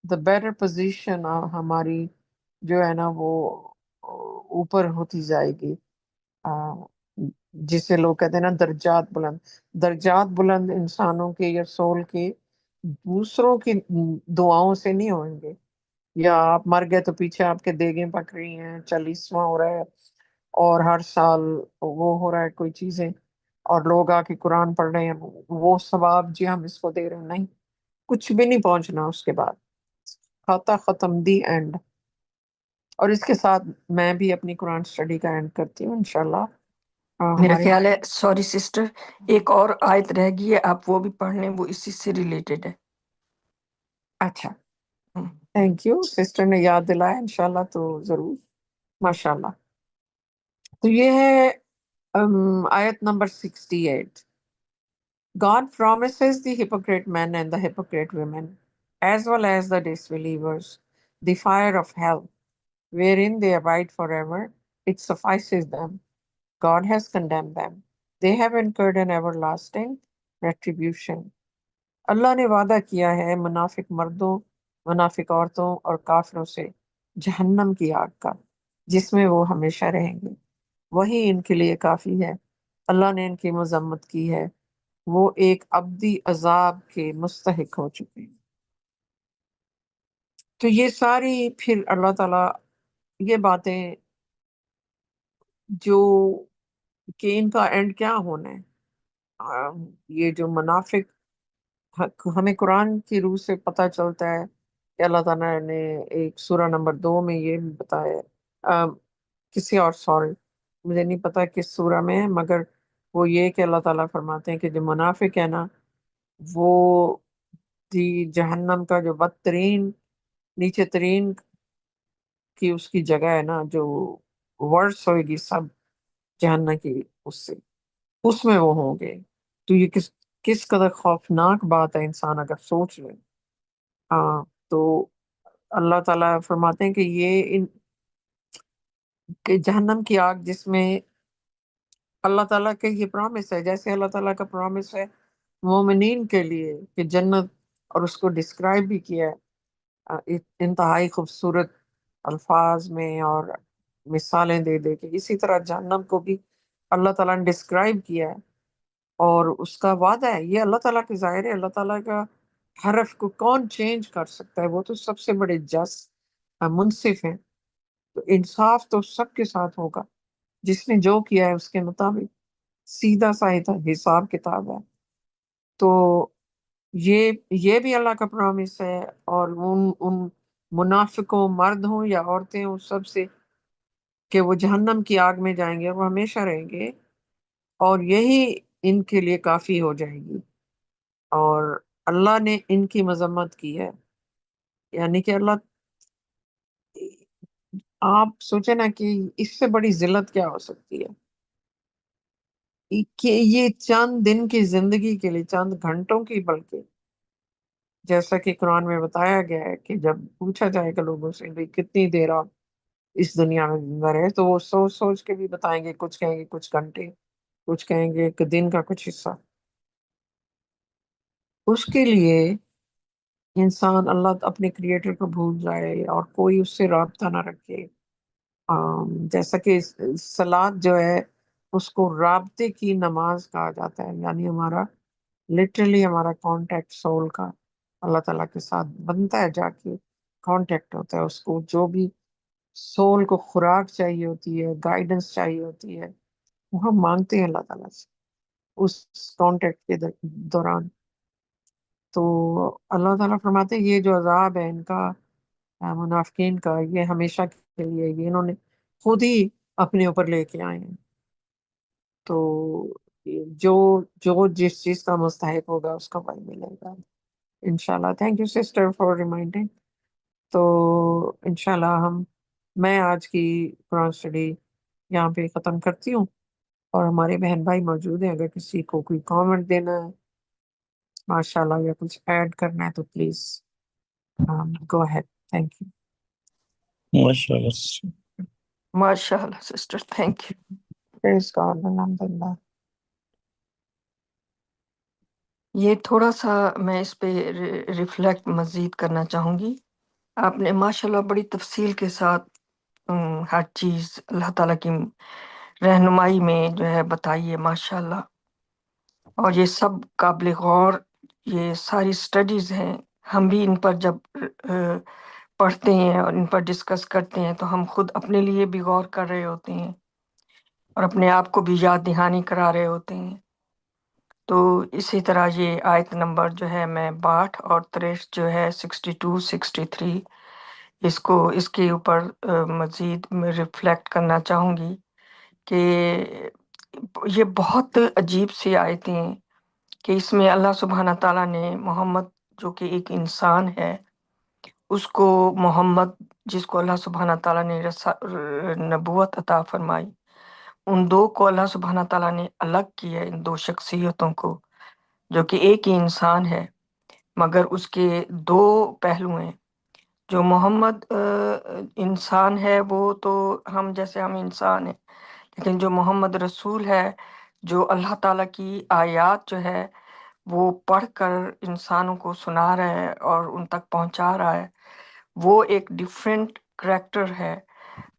دا بیٹر پوزیشن ہماری جو ہے نا وہ اوپر ہوتی جائے گی، جسے لوگ کہتے ہیں نا درجات بلند۔ درجات بلند انسانوں کے یا سول کے دوسروں کی دعاؤں سے نہیں ہوئیں گے، یا آپ مر گئے تو پیچھے آپ کے دیگیں پک رہی ہیں، 40واں ہو رہا ہے، اور ہر سال وہ ہو رہا ہے کوئی چیزیں، اور لوگ آ کے قرآن پڑھ رہے ہیں، وہ ثواب جی ہم اس کو دے رہے ہیں، نہیں، کچھ بھی نہیں پہنچنا اس کے بعد، کھاتا ختم، دی اینڈ۔ اور اس کے ساتھ میں بھی اپنی قرآن سٹڈی کا اینڈ کرتی ہوں انشاءاللہ۔ میرا ہمارے خیال ہے، سوری سسٹر، ایک اور آیت رہ گئی ہے، آپ وہ بھی پڑھ لیں، وہ اسی سے ریلیٹڈ ہے۔ اچھا، تھینک یو، سسٹر نے یاد دلایا، انشاءاللہ تو ضرور، ماشاءاللہ۔ تو یہ ہے آیت number 68۔ God promises the hypocrite men and the hypocrite women, as well as the disbelievers, the fire of hell, wherein they abide forever. It suffices them. God has condemned them. They have incurred an everlasting retribution. اللہ نے وعدہ کیا ہے منافق مردوں، منافق عورتوں اور کافروں سے جہنم کی آگ کا، جس میں وہ ہمیشہ رہیں گے، وہی ان کے لیے کافی ہے۔ اللہ نے ان کی مذمت کی ہے، وہ ایک ابدی عذاب کے مستحق ہو چکے ہیں۔ تو یہ ساری پھر اللہ تعالیٰ یہ باتیں جو کہ ان کا اینڈ کیا ہونا ہے، یہ جو منافق، ہمیں قرآن کی روح سے پتہ چلتا ہے کہ اللہ تعالیٰ نے ایک سورہ نمبر 2 میں یہ بھی بتایا ہے، کسی اور، سوری مجھے نہیں پتا کس سورہ میں ہے، مگر وہ یہ کہ اللہ تعالیٰ فرماتے ہیں کہ جو منافق ہے نا، وہ جہنم کا جو بدترین، نیچے ترین کی اس کی جگہ ہے نا، جو ورس ہوئے گی سب جہنم کی، اس میں وہ ہوں گے۔ تو یہ کس قدر خوفناک بات ہے، انسان اگر سوچ لے۔ ہاں، تو اللہ تعالیٰ فرماتے ہیں کہ کہ جہنم کی آگ، جس میں اللہ تعالیٰ کا یہ پرامس ہے، جیسے اللہ تعالیٰ کا پرامس ہے مومنین کے لیے کہ جنت، اور اس کو ڈسکرائب بھی کیا ہے انتہائی خوبصورت الفاظ میں اور مثالیں دے دے کے، اسی طرح جہنم کو بھی اللہ تعالیٰ نے ڈسکرائب کیا ہے، اور اس کا وعدہ ہے۔ یہ اللہ تعالیٰ کے ظاہر ہے، اللہ تعالیٰ کا حرف کو کون چینج کر سکتا ہے؟ وہ تو سب سے بڑے جس منصف ہیں، تو انصاف تو سب کے ساتھ ہوگا، جس نے جو کیا ہے اس کے مطابق سیدھا سا حساب کتاب ہے۔ تو یہ بھی اللہ کا پرامس ہے، اور ان منافقوں، مرد ہوں یا عورتیں ہوں، سب سے، کہ وہ جہنم کی آگ میں جائیں گے، وہ ہمیشہ رہیں گے، اور یہی ان کے لیے کافی ہو جائے گی۔ اور اللہ نے ان کی مذمت کی ہے، یعنی کہ اللہ، آپ سوچیں نا کہ اس سے بڑی ذلت کیا ہو سکتی ہے، کہ یہ چند دن کی زندگی کے لیے، چند گھنٹوں کی، بلکہ جیسا کہ قرآن میں بتایا گیا ہے کہ جب پوچھا جائے گا لوگوں سے بھئی کتنی دیر آپ اس دنیا میں زندہ رہے، تو وہ سوچ سوچ کے بھی بتائیں گے، کچھ کہیں گے کچھ گھنٹے، کچھ کہیں گے ایک دن کا کچھ حصہ۔ اس کے لیے انسان اللہ اپنے کریٹر کو بھول جائے اور کوئی اس سے رابطہ نہ رکھے، جیسا کہ صلات جو ہے اس کو رابطے کی نماز کہا جاتا ہے، یعنی ہمارا لٹرلی ہمارا کانٹیکٹ سول کا اللہ تعالیٰ کے ساتھ بنتا ہے، جا کے کانٹیکٹ ہوتا ہے، اس کو جو بھی سول کو خوراک چاہیے ہوتی ہے، گائیڈنس چاہیے ہوتی ہے، وہ ہم مانگتے ہیں اللہ تعالیٰ سے اس کانٹیکٹ کے دوران۔ تو اللہ تعالیٰ فرماتے ہیں یہ جو عذاب ہے ان کا، منافقین کا، یہ ہمیشہ کے لیے، یہ انہوں نے خود ہی اپنے اوپر لے کے آئے ہیں۔ تو جو جو جس چیز کا مستحق ہوگا اس کو وہی ملے گا انشاءاللہ۔ Thank you sister for reminding. تو انشاءاللہ میں آج کی قرآن اسٹڈی یہاں پہ ختم کرتی ہوں، اور ہمارے بہن بھائی موجود ہیں، اگر کسی کو کوئی کامنٹ دینا ہے ماشاءاللہ، یا کچھ ایڈ کرنا ہے تو please go ahead. Thank you. ماشاءاللہ۔ ماشاءاللہ sister, thank you. Praise God, الحمدللہ۔ یہ تھوڑا سا میں اس پہ ریفلیکٹ مزید کرنا چاہوں گی۔ آپ نے ماشاءاللہ بڑی تفصیل کے ساتھ ہر چیز اللہ تعالیٰ کی رہنمائی میں جو ہے بتائی ہے، ماشاءاللہ، اور یہ سب قابل غور، یہ ساری سٹڈیز ہیں۔ ہم بھی ان پر جب پڑھتے ہیں اور ان پر ڈسکس کرتے ہیں تو ہم خود اپنے لیے بھی غور کر رہے ہوتے ہیں اور اپنے آپ کو بھی یاد دہانی کرا رہے ہوتے ہیں۔ تو اسی طرح یہ آیت نمبر جو ہے میں 62 اور 63 جو ہے 62 63، اس کے اوپر مزید میں ریفلیکٹ کرنا چاہوں گی کہ یہ بہت عجیب سی آیتیں ہیں کہ اس میں اللہ سبحانہ تعالیٰ نے محمد جو کہ ایک انسان ہے، اس کو محمد جس کو اللہ سبحانہ تعالیٰ نے نبوت عطا فرمائی، ان دو کو اللہ سبحانہ تعالیٰ نے الگ کیا، ان دو شخصیتوں کو، جو کہ ایک ہی انسان ہے مگر اس کے دو پہلو ہیں۔ جو محمد انسان ہے وہ تو ہم جیسے ہم انسان ہیں، لیکن جو محمد رسول ہے، جو اللہ تعالیٰ کی آیات جو ہے وہ پڑھ کر انسانوں کو سنا رہا ہے اور ان تک پہنچا رہا ہے، وہ ایک ڈیفرنٹ کریکٹر ہے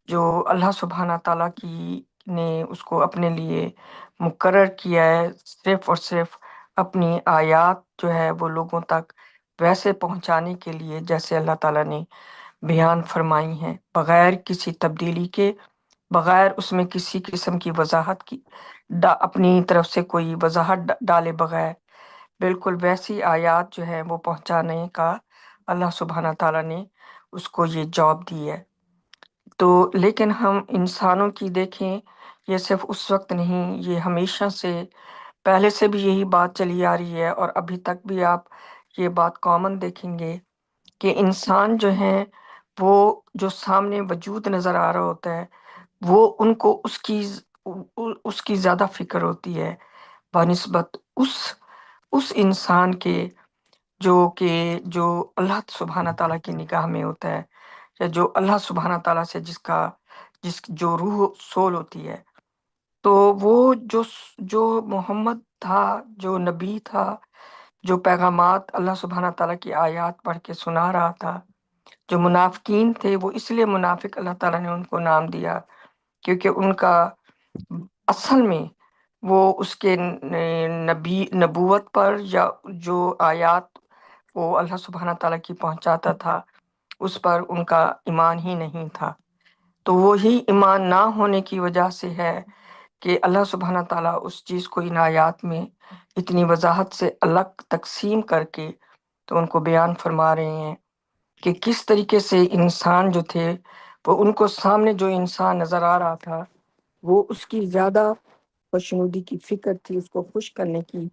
جو اللہ سبحانہ تعالیٰ کی نے اس کو اپنے لیے مقرر کیا ہے، صرف اور صرف اپنی آیات جو ہے وہ لوگوں تک ویسے پہنچانے کے لیے جیسے اللہ تعالیٰ نے بیان فرمائی ہیں، بغیر کسی تبدیلی کے، بغیر اس میں کسی قسم کی وضاحت کی، اپنی طرف سے کوئی وضاحت ڈالے بغیر، بالکل ویسی آیات جو ہے وہ پہنچانے کا اللہ سبحانہ تعالیٰ نے اس کو یہ جاب دی ہے۔ تو لیکن ہم انسانوں کی دیکھیں، یہ صرف اس وقت نہیں، یہ ہمیشہ سے پہلے سے بھی یہی بات چلی آ رہی ہے، اور ابھی تک بھی آپ یہ بات کامن دیکھیں گے کہ انسان جو ہے وہ جو سامنے وجود نظر آ رہا ہوتا ہے، وہ ان کو اس کی زیادہ فکر ہوتی ہے بنسبت اس انسان کے جو اللہ سبحانہ تعالیٰ کی نگاہ میں ہوتا ہے، یا جو اللہ سبحانہ تعالیٰ سے جو روح سول ہوتی ہے۔ تو وہ جو محمد تھا، جو نبی تھا، جو پیغامات اللہ سبحانہ تعالیٰ کی آیات پڑھ کے سنا رہا تھا، جو منافقین تھے، وہ اس لیے منافق اللہ تعالیٰ نے ان کو نام دیا کیونکہ ان کا اصل میں وہ اس کے نبوت پر یا جو آیات وہ اللہ سبحانہ تعالیٰ کی پہنچاتا تھا اس پر ان کا ایمان ہی نہیں تھا۔ تو وہی ایمان نہ ہونے کی وجہ سے ہے کہ اللہ سبحانہ تعالیٰ اس چیز کو ان آیات میں اتنی وضاحت سے الگ تقسیم کر کے تو ان کو بیان فرما رہے ہیں کہ کس طریقے سے انسان جو تھے، وہ ان کو سامنے جو انسان نظر آ رہا تھا وہ اس کی زیادہ خوشنودی کی فکر تھی، اس کو خوش کرنے کی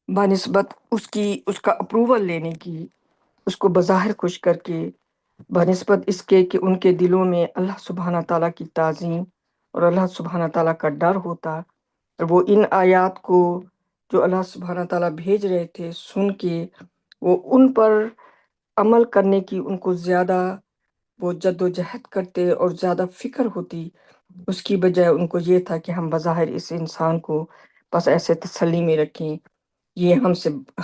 بنسبت اس کا اپروول لینے کی، اس کو بظاہر خوش کر کے، بنسبت اس کے کہ ان کے دلوں میں اللہ سبحانہ تعالیٰ کی تعظیم اور اللہ سبحانہ تعالیٰ کا ڈر ہوتا، اور وہ ان آیات کو جو اللہ سبحانہ تعالیٰ بھیج رہے تھے سن کے وہ ان پر عمل کرنے کی ان کو زیادہ وہ جد و جہد کرتے اور زیادہ فکر ہوتی، اس کی بجائے ان کو یہ تھا کہ ہم بظاہر اس انسان کو بس ایسے تسلی میں رکھیں، یہ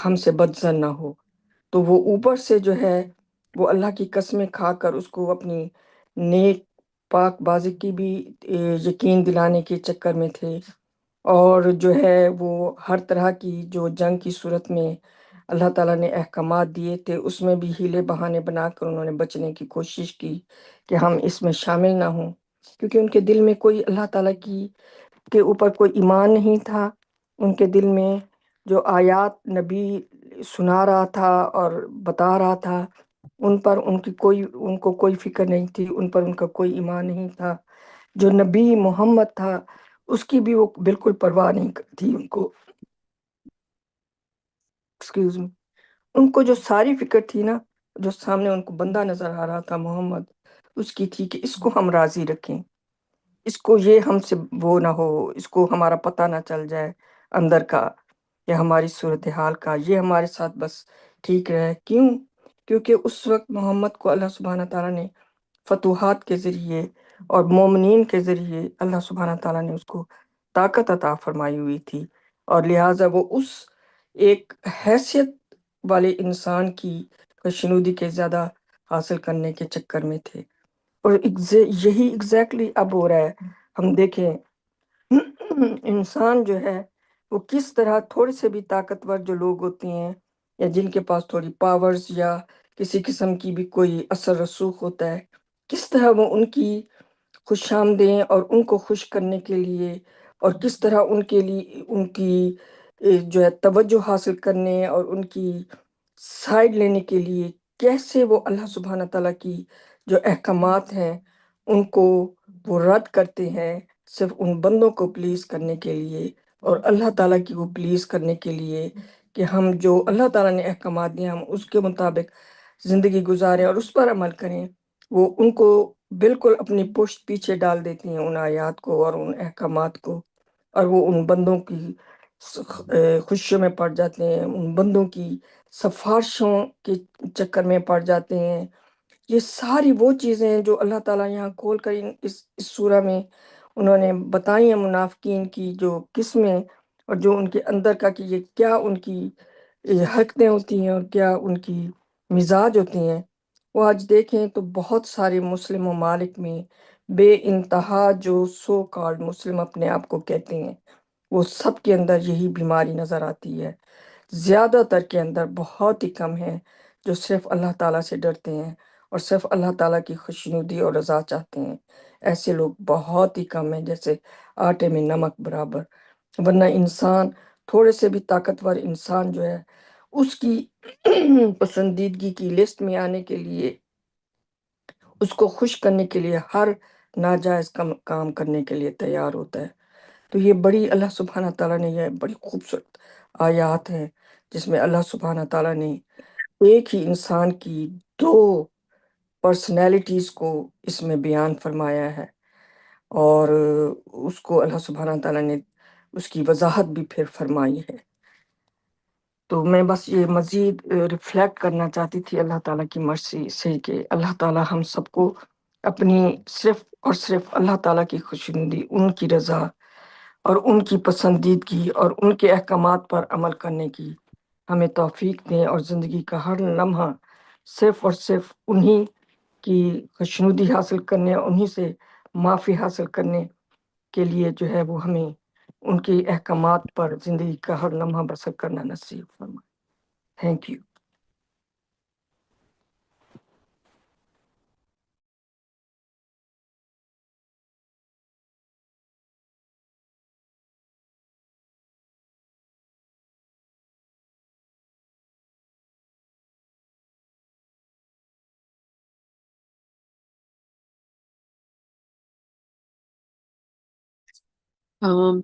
ہم سے بدظن نہ ہو۔ تو وہ اوپر سے جو ہے وہ اللہ کی قسمیں کھا کر اس کو اپنی نیک پاک بازی کی بھی یقین دلانے کے چکر میں تھے، اور جو ہے وہ ہر طرح کی جو جنگ کی صورت میں اللہ تعالیٰ نے احکامات دیے تھے اس میں بھی ہیلے بہانے بنا کر انہوں نے بچنے کی کوشش کی کہ ہم اس میں شامل نہ ہوں، کیونکہ ان کے دل میں کوئی اللہ تعالیٰ کے اوپر کوئی ایمان نہیں تھا۔ ان کے دل میں جو آیات نبی سنا رہا تھا اور بتا رہا تھا ان پر ان کو کوئی فکر نہیں تھی، ان پر ان کا کوئی ایمان نہیں تھا۔ جو نبی محمد تھا اس کی بھی وہ بالکل پرواہ نہیں تھی، ان کو ایکسکیوز می ان کو جو ساری فکر تھی نا، جو سامنے ان کو بندہ نظر آ رہا تھا محمد، اس کی تھی کہ اس کو ہم راضی رکھیں، اس کو یہ ہم سے وہ نہ ہو، اس کو ہمارا پتہ نہ چل جائے اندر کا یا ہماری صورتحال کا، یہ ہمارے ساتھ بس ٹھیک رہے۔ کیوں؟ کیونکہ اس وقت محمد کو اللہ سبحانہ تعالیٰ نے فتوحات کے ذریعے اور مومنین کے ذریعے اللہ سبحانہ تعالیٰ نے اس کو طاقت عطا فرمائی ہوئی تھی، اور لہٰذا وہ اس ایک حیثیت والے انسان کی خوشنودی کے زیادہ حاصل کرنے کے چکر میں تھے، اور یہی ایگزیکٹلی اب ہو رہا ہے۔ ہم دیکھیں انسان جو ہے وہ کس طرح تھوڑے سے بھی طاقتور جو لوگ ہوتے ہیں یا جن کے پاس تھوڑی پاورز یا کسی قسم کی بھی کوئی اثر رسوخ ہوتا ہے، کس طرح وہ ان کی خوش آمدیں اور ان کو خوش کرنے کے لیے اور کس طرح ان کے لیے ان کی جو ہے توجہ حاصل کرنے اور ان کی سائڈ لینے کے لیے کیسے وہ اللہ سبحانہ تعالیٰ کی جو احکامات ہیں ان کو وہ رد کرتے ہیں، صرف ان بندوں کو پلیز کرنے کے لیے اور اللہ تعالیٰ کی وہ پلیز کرنے کے لیے کہ ہم جو اللہ تعالیٰ نے احکامات دیے ہم اس کے مطابق زندگی گزاریں اور اس پر عمل کریں۔ وہ ان کو بالکل اپنی پشت پیچھے ڈال دیتی ہیں ان آیات کو اور ان احکامات کو، اور وہ ان بندوں کی خوشیوں میں پڑ جاتے ہیں، ان بندوں کی سفارشوں کے چکر میں پڑ جاتے ہیں۔ یہ ساری وہ چیزیں ہیں جو اللہ تعالیٰ یہاں کھول کر اس سورہ میں انہوں نے بتائی ہیں، منافقین کی جو قسمیں اور جو ان کے اندر کا کہ یہ کیا ان کی حرکتیں ہوتی ہیں اور کیا ان کی مزاج ہوتی ہیں۔ وہ آج دیکھیں تو بہت سارے مسلم ممالک میں بے انتہا جو سو کالڈ مسلم اپنے آپ کو کہتے ہیں، وہ سب کے اندر یہی بیماری نظر آتی ہے۔ زیادہ تر کے اندر، بہت ہی کم ہیں جو صرف اللہ تعالیٰ سے ڈرتے ہیں اور صرف اللہ تعالیٰ کی خوشنودی اور رضا چاہتے ہیں۔ ایسے لوگ بہت ہی کم ہیں، جیسے آٹے میں نمک برابر۔ ورنہ انسان تھوڑے سے بھی طاقتور انسان جو ہے اس کی پسندیدگی کی لسٹ میں آنے کے لیے، اس کو خوش کرنے کے لیے ہر ناجائز کام کرنے کے لیے تیار ہوتا ہے۔ تو یہ بڑی اللہ سبحانہ تعالیٰ نے یہ بڑی خوبصورت آیات ہیں جس میں اللہ سبحانہ تعالیٰ نے ایک ہی انسان کی دو پرسنالٹیز کو اس میں بیان فرمایا ہے، اور اس کو اللہ سبحانہ تعالیٰ نے اس کی وضاحت بھی پھر فرمائی ہے۔ تو میں بس یہ مزید ریفلیکٹ کرنا چاہتی تھی اللہ تعالیٰ کی مرضی سے کہ اللہ تعالیٰ ہم سب کو اپنی صرف اور صرف اللہ تعالیٰ کی خوشنودی، ان کی رضا اور ان کی پسندیدگی اور ان کے احکامات پر عمل کرنے کی ہمیں توفیق دیں، اور زندگی کا ہر لمحہ صرف اور صرف انہی کی خوشنودی حاصل کرنے، انہی سے معافی حاصل کرنے کے لیے جو ہے وہ ہمیں ان کے احکامات پر زندگی کا ہر لمحہ بسر کرنا نصیب فرمائے۔ Thank you.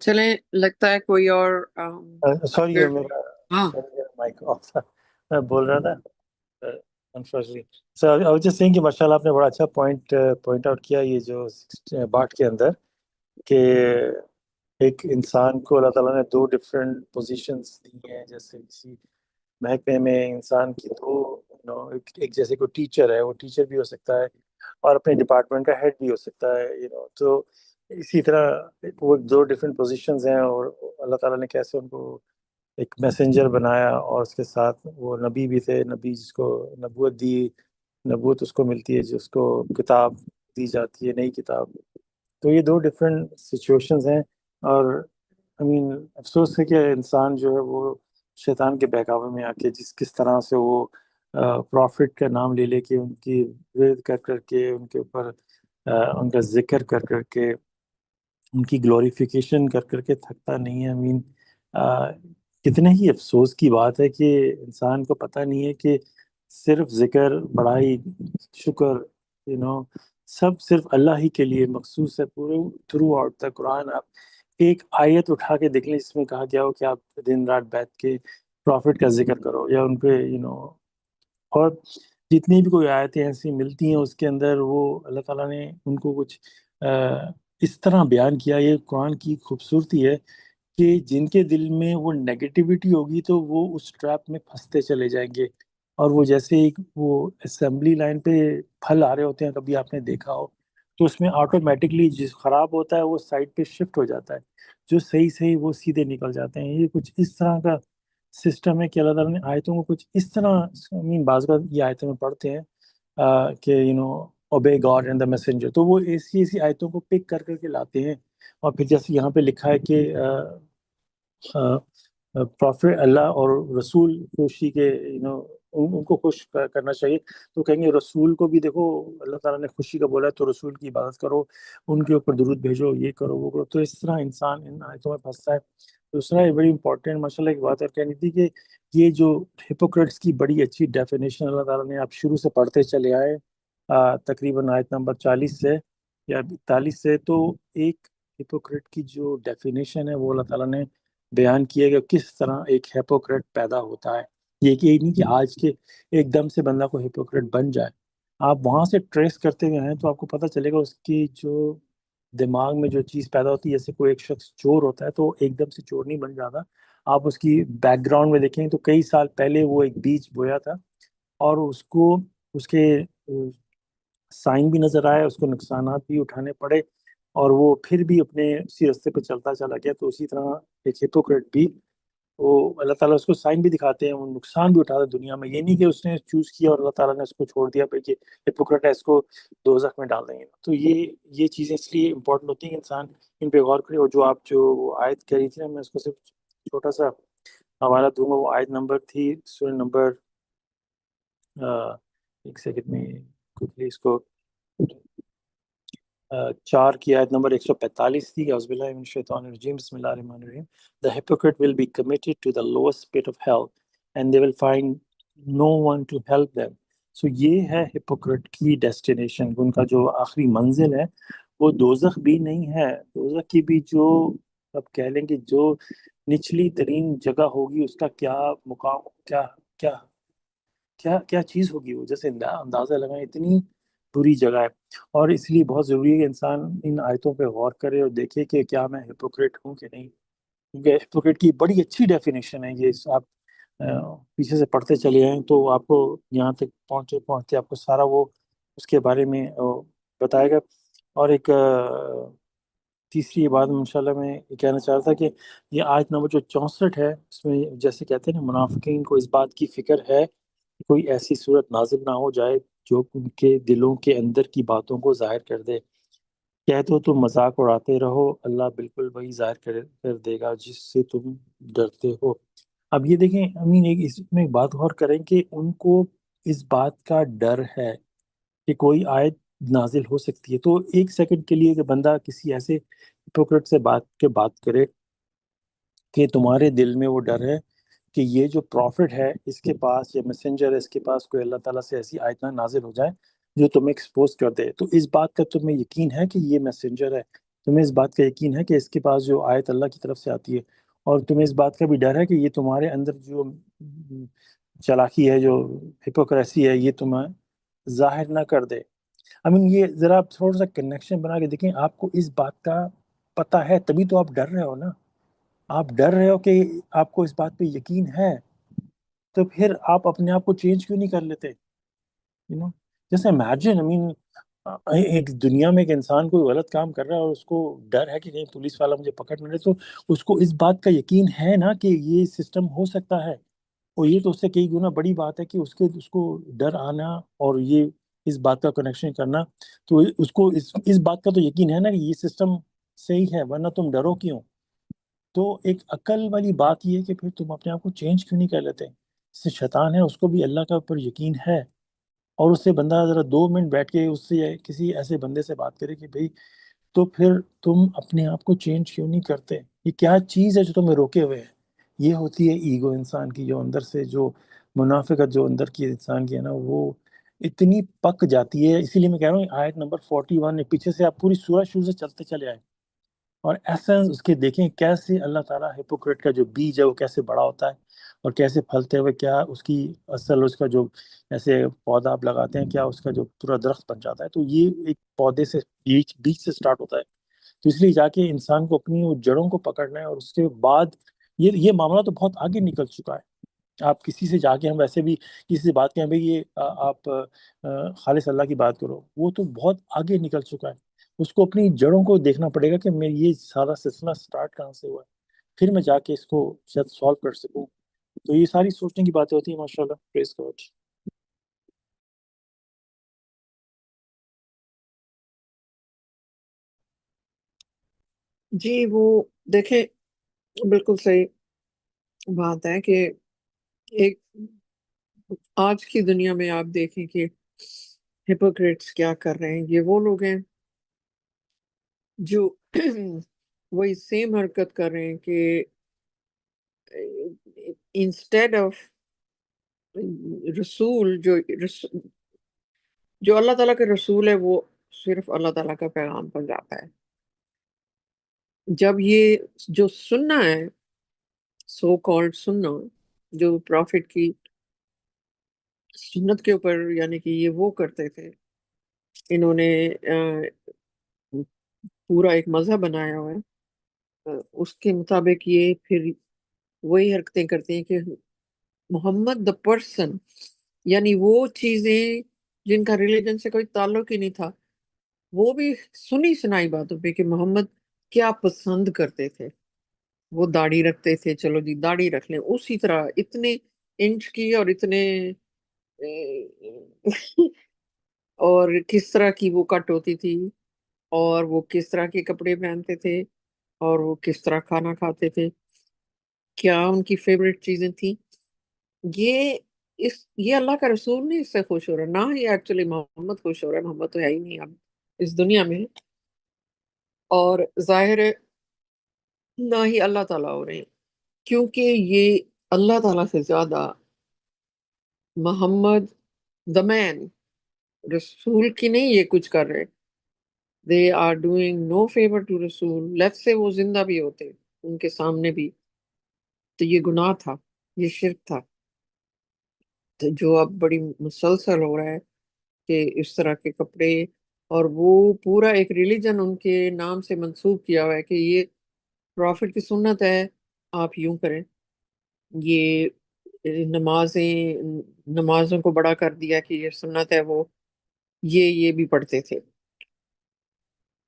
چلیں، لگتا ہے کوئی اور سوری میرا ہاں مائک آف تھا، میں بول رہا تھا unfortunately. So I was just saying کہ ماشاء اللہ آپ نے بڑا اچھا پوائنٹ آؤٹ کیا یہ جو بات کے اندر کہ ایک انسان کو اللہ تعالیٰ نے دو ڈفرینٹ پوزیشنز دی ہیں، جیسے کسی محکمے میں انسان کی دو ایک جیسے کوئی ٹیچر ہے، وہ ٹیچر بھی ہو سکتا ہے اور اپنے ڈپارٹمنٹ کا ہیڈ بھی ہو سکتا ہے، تو اسی طرح وہ دو ڈفرینٹ پوزیشنز ہیں، اور اللہ تعالیٰ نے کیسے ان کو ایک میسنجر بنایا، اور اس کے ساتھ وہ نبی بھی تھے، نبی جس کو نبوت اس کو ملتی ہے، جس کو کتاب دی جاتی ہے، نئی کتاب۔ تو یہ دو ڈفرینٹ سچویشنز ہیں، اور افسوس ہے کہ انسان جو ہے وہ شیطان کے بہکاوے میں آ کے کس طرح سے وہ پروفٹ کا نام لے لے کے ان کی ورد کر کے ان کے اوپر ان کا ذکر کر کے ان کی گلوریفیکیشن کر کے تھکتا نہیں ہے۔ کتنے ہی افسوس کی بات ہے کہ انسان کو پتہ نہیں ہے کہ صرف ذکر، بڑائی، شکر سب صرف اللہ ہی کے لیے مخصوص ہے۔ پورے تھرو آؤٹ دا قرآن آپ ایک آیت اٹھا کے دیکھ لیں جس میں کہا گیا ہو کہ آپ دن رات بیٹھ کے پروفٹ کا ذکر کرو، یا ان پہ اور جتنی بھی کوئی آیتیں ایسی ملتی ہیں اس کے اندر وہ اللہ تعالیٰ نے ان کو کچھ اس طرح بیان کیا۔ یہ قرآن کی خوبصورتی ہے کہ جن کے دل میں وہ نیگیٹیوٹی ہوگی تو وہ اس ٹریپ میں پھنستے چلے جائیں گے، اور وہ جیسے ایک وہ اسمبلی لائن پہ پھل آ رہے ہوتے ہیں، کبھی آپ نے دیکھا ہو، تو اس میں آٹومیٹکلی جس خراب ہوتا ہے وہ سائڈ پہ شفٹ ہو جاتا ہے، جو صحیح وہ سیدھے نکل جاتے ہیں۔ یہ کچھ اس طرح کا سسٹم ہے کہ اللہ تعالیٰ نے آیتوں کو کچھ اس طرح بعض کا یہ آیتوں میں پڑھتے ہیں کہ obey God and the messenger، تو وہ ایسی آیتوں کو پک کر کے لاتے ہیں، اور پھر جیسے یہاں پہ لکھا ہے کہ پروفٹ اللہ اور رسول خوشی کے ان کو خوش کرنا چاہیے، تو کہیں گے رسول کو بھی دیکھو اللہ تعالیٰ نے خوشی کا بولا ہے، تو رسول کی عبادت کرو، ان کے اوپر درود بھیجو، یہ کرو وہ کرو۔ تو اس طرح انسان ان آیتوں میں پھنستا ہے۔ دوسرا یہ بڑی امپورٹنٹ ماشاء اللہ ایک بات اور کہنی تھی کہ یہ جو ہپوکریٹس کی بڑی اچھی ڈیفینیشن اللہ تعالیٰ نے آپ شروع سے پڑھتے چلے آئے تقریباً آیت نمبر 40 سے یا 42 سے، تو ایک ہپوکریٹ کی جو ڈیفینیشن ہے وہ اللہ تعالیٰ نے بیان کیا کہ کس طرح ایک ہپوکریٹ پیدا ہوتا ہے۔ یہ کہ نہیں کہ آج کے ایک دم سے بندہ کو ہپوکریٹ بن جائے، آپ وہاں سے ٹریس کرتے ہوئے ہیں تو آپ کو پتہ چلے گا اس کی جو دماغ میں جو چیز پیدا ہوتی ہے، جیسے کوئی ایک شخص چور ہوتا ہے تو ایک دم سے چور نہیں بن جاتا، آپ اس کی بیک گراؤنڈ میں دیکھیں تو کئی سال پہلے وہ ایک بیج بویا تھا، اور اس کو اس کے سائن بھی نظر آئے، اس کو نقصانات بھی اٹھانے پڑے، اور وہ پھر بھی اپنے اسی راستے پہ چلتا چلا گیا۔ تو اسی طرح ایک ہپوکریٹ بھی وہ اللہ تعالیٰ اس کو سائن بھی دکھاتے ہیں، وہ نقصان بھی اٹھاتا ہے دنیا میں، یہ نہیں کہ اس نے چوز کیا اور اللہ تعالیٰ نے اس کو چھوڑ دیا پہ کہ ہپوکریٹ ہے اس کو دوزخ میں ڈال دیں گے۔ تو یہ چیزیں اس لیے امپورٹنٹ ہوتی ہیں کہ انسان ان پہ غور کرے۔ اور جو آپ جو آیت کہہ رہی تھی نا، میں اس کو صرف چھوٹا سا حوالہ دوں گا، وہ آیت نمبر تھی سورہ نمبر ایک سیکنڈ میں کچھ اس کو 4 کی آیت نمبر 145 تھی۔ اعوذ باللہ من الشیطان الرجیم، بسم اللہ الرحمن الرحیم۔ The hypocrite will be committed to the lowest pit of hell and they will find no one to help them. So یہ ہے hypocrite کی ڈیسٹینیشن، ان کا جو آخری منزل ہے وہ دوزخ بھی نہیں ہے. دوزخ کی بھی جو اب کہہ لیں کہ جو نچلی ترین جگہ ہوگی اس کا کیا مقام، کیا کیا کیا کیا چیز ہوگی وہ، جیسے اندازہ لگائیں اتنی بری جگہ ہے. اور اس لیے بہت ضروری ہے کہ انسان ان آیتوں پہ غور کرے اور دیکھے کہ کیا میں ہپوکریٹ ہوں کہ نہیں. کیونکہ ہپوکریٹ کی بڑی اچھی ڈیفینیشن ہے یہ، آپ پیچھے سے پڑھتے چلے آئیں تو آپ کو یہاں تک پہنچتے آپ کو سارا وہ اس کے بارے میں بتائے گا. اور ایک تیسری بات انشاءاللہ میں یہ کہنا چاہ رہا تھا کہ یہ آیت نمبر جو 64 ہے اس میں جیسے کہتے ہیں نا منافقین کو اس بات کی فکر ہے کہ کوئی ایسی صورت نازل نہ ہو جائے جو ان کے دلوں کے اندر کی باتوں کو ظاہر کر دے. کہہ دو تم مذاق اڑاتے رہو، اللہ بالکل وہی ظاہر کر دے گا جس سے تم ڈرتے ہو. اب یہ دیکھیں امین، اس میں ایک بات غور کریں کہ ان کو اس بات کا ڈر ہے کہ کوئی آیت نازل ہو سکتی ہے. تو ایک سیکنڈ کے لیے کہ بندہ کسی ایسے ہپوکریٹ سے بات کرے کہ تمہارے دل میں وہ ڈر ہے کہ یہ جو پروفٹ ہے اس کے پاس یا میسنجر ہے اس کے پاس کوئی اللہ تعالیٰ سے ایسی آیت نہ نازل ہو جائے جو تمہیں ایکسپوز کر دے، تو اس بات کا تمہیں یقین ہے کہ یہ میسنجر ہے، تمہیں اس بات کا یقین ہے کہ اس کے پاس جو آیت اللہ کی طرف سے آتی ہے، اور تمہیں اس بات کا بھی ڈر ہے کہ یہ تمہارے اندر جو چالاکی ہے، جو ہپوکریسی ہے، یہ تمہیں ظاہر نہ کر دے. یہ ذرا آپ تھوڑا سا کنیکشن بنا کے دیکھیں، آپ کو اس بات کا پتہ ہے تبھی تو آپ ڈر رہے ہو نا. آپ ڈر رہے ہو کہ آپ کو اس بات پہ یقین ہے، تو پھر آپ اپنے آپ کو چینج کیوں نہیں کر لیتے؟ جیسے امیجن ایک دنیا میں ایک انسان کوئی غلط کام کر رہا ہے اور اس کو ڈر ہے کہ کہیں پولیس والا مجھے پکڑ نہ لے، تو اس کو اس بات کا یقین ہے نا کہ یہ سسٹم ہو سکتا ہے. اور یہ تو اس سے کئی گنا بڑی بات ہے کہ اس کو ڈر آنا اور یہ اس بات کا کنیکشن کرنا، تو اس کو اس بات کا تو یقین ہے نا کہ یہ سسٹم صحیح ہے، ورنہ تم ڈرو کیوں؟ تو ایک عقل والی بات یہ ہے کہ پھر تم اپنے آپ کو چینج کیوں نہیں کر لیتے؟ اس سے شیطان ہے، اس کو بھی اللہ کا اوپر یقین ہے، اور اس سے بندہ ذرا 2 منٹ بیٹھ کے اس سے کسی ایسے بندے سے بات کرے کہ بھئی تو پھر تم اپنے آپ کو چینج کیوں نہیں کرتے؟ یہ کیا چیز ہے جو تمہیں روکے ہوئے ہے؟ یہ ہوتی ہے ایگو انسان کی، جو اندر سے جو منافقت جو اندر کی انسان کی ہے نا، وہ اتنی پک جاتی ہے. اسی لیے میں کہہ رہا ہوں آیت نمبر 41 ہے، پیچھے سے آپ پوری سورہ شروع سے چلتے چلے آئے اور ایسنس اس کے دیکھیں کیسے اللہ تعالیٰ ہپوکریٹ کا جو بیج ہے وہ کیسے بڑا ہوتا ہے اور کیسے پھلتے ہوئے کیا اس کی اصل، اس کا جو ایسے پودا آپ لگاتے ہیں کیا اس کا جو پورا درخت بن جاتا ہے. تو یہ ایک پودے سے بیج سے سٹارٹ ہوتا ہے. تو اس لیے جا کے انسان کو اپنی وہ جڑوں کو پکڑنا ہے، اور اس کے بعد یہ معاملہ تو بہت آگے نکل چکا ہے. آپ کسی سے جا کے، ہم ویسے بھی کسی سے بات کریں بھئی یہ آپ خالص اللہ کی بات کرو، وہ تو بہت آگے نکل چکا ہے. اس کو اپنی جڑوں کو دیکھنا پڑے گا کہ میں یہ سارا سلسلہ سٹارٹ کہاں سے ہوا ہے، پھر میں جا کے اس کو شاید سالو کر سکوں. تو یہ ساری سوچنے کی باتیں ہوتی ہیں. ماشاءاللہ، پریز گاڈ. جی وہ دیکھیں بالکل صحیح بات ہے کہ ایک آج کی دنیا میں آپ دیکھیں کہ ہپوکریٹس کیا کر رہے ہیں. یہ وہ لوگ ہیں جو وہی سیم حرکت کر رہے ہیں کہ انسٹیڈ آف رسول جو اللہ تعالیٰ کا رسول ہے، وہ صرف اللہ تعالیٰ کا پیغام پر جاتا ہے. جب یہ جو سننا ہے، سو کالڈ سننا، جو پروفٹ کی سنت کے اوپر، یعنی کہ یہ وہ کرتے تھے، انہوں نے پورا ایک مذہب بنایا ہوا ہے، اس کے مطابق یہ پھر وہی حرکتیں کرتے ہیں کہ محمد دا پرسن، یعنی وہ چیزیں جن کا ریلیجن سے کوئی تعلق ہی نہیں تھا، وہ بھی سنی سنائی باتوں پہ کہ محمد کیا پسند کرتے تھے. وہ داڑھی رکھتے تھے، چلو جی داڑھی رکھ لیں اسی طرح، اتنے انچ کی اور اتنے اور کس طرح کی وہ کٹ ہوتی تھی، اور وہ کس طرح کے کپڑے پہنتے تھے، اور وہ کس طرح کھانا کھاتے تھے، کیا ان کی فیوریٹ چیزیں تھیں. یہ اللہ کا رسول نہیں اس سے خوش ہو رہا، نہ ہی ایکچولی محمد خوش ہو رہا ہے. محمد تو ہے ہی نہیں اب اس دنیا میں، اور ظاہر ہے نہ ہی اللہ تعالیٰ ہو رہے ہیں، کیونکہ یہ اللہ تعالیٰ سے زیادہ محمد دا مین، رسول کی نہیں یہ کچھ کر رہے. they are doing no favor to رسول. Let's say وہ زندہ بھی ہوتے ان کے سامنے بھی، تو یہ گناہ تھا، یہ شرک تھا، تو جو اب بڑی مسلسل ہو رہا ہے کہ اس طرح کے کپڑے، اور وہ پورا ایک ریلیجن ان کے نام سے منسوب کیا ہوا ہے کہ یہ پروفٹ کی سنت ہے، آپ یوں کریں. یہ نمازوں کو بڑا کر دیا کہ یہ سنت ہے، وہ یہ بھی پڑھتے تھے.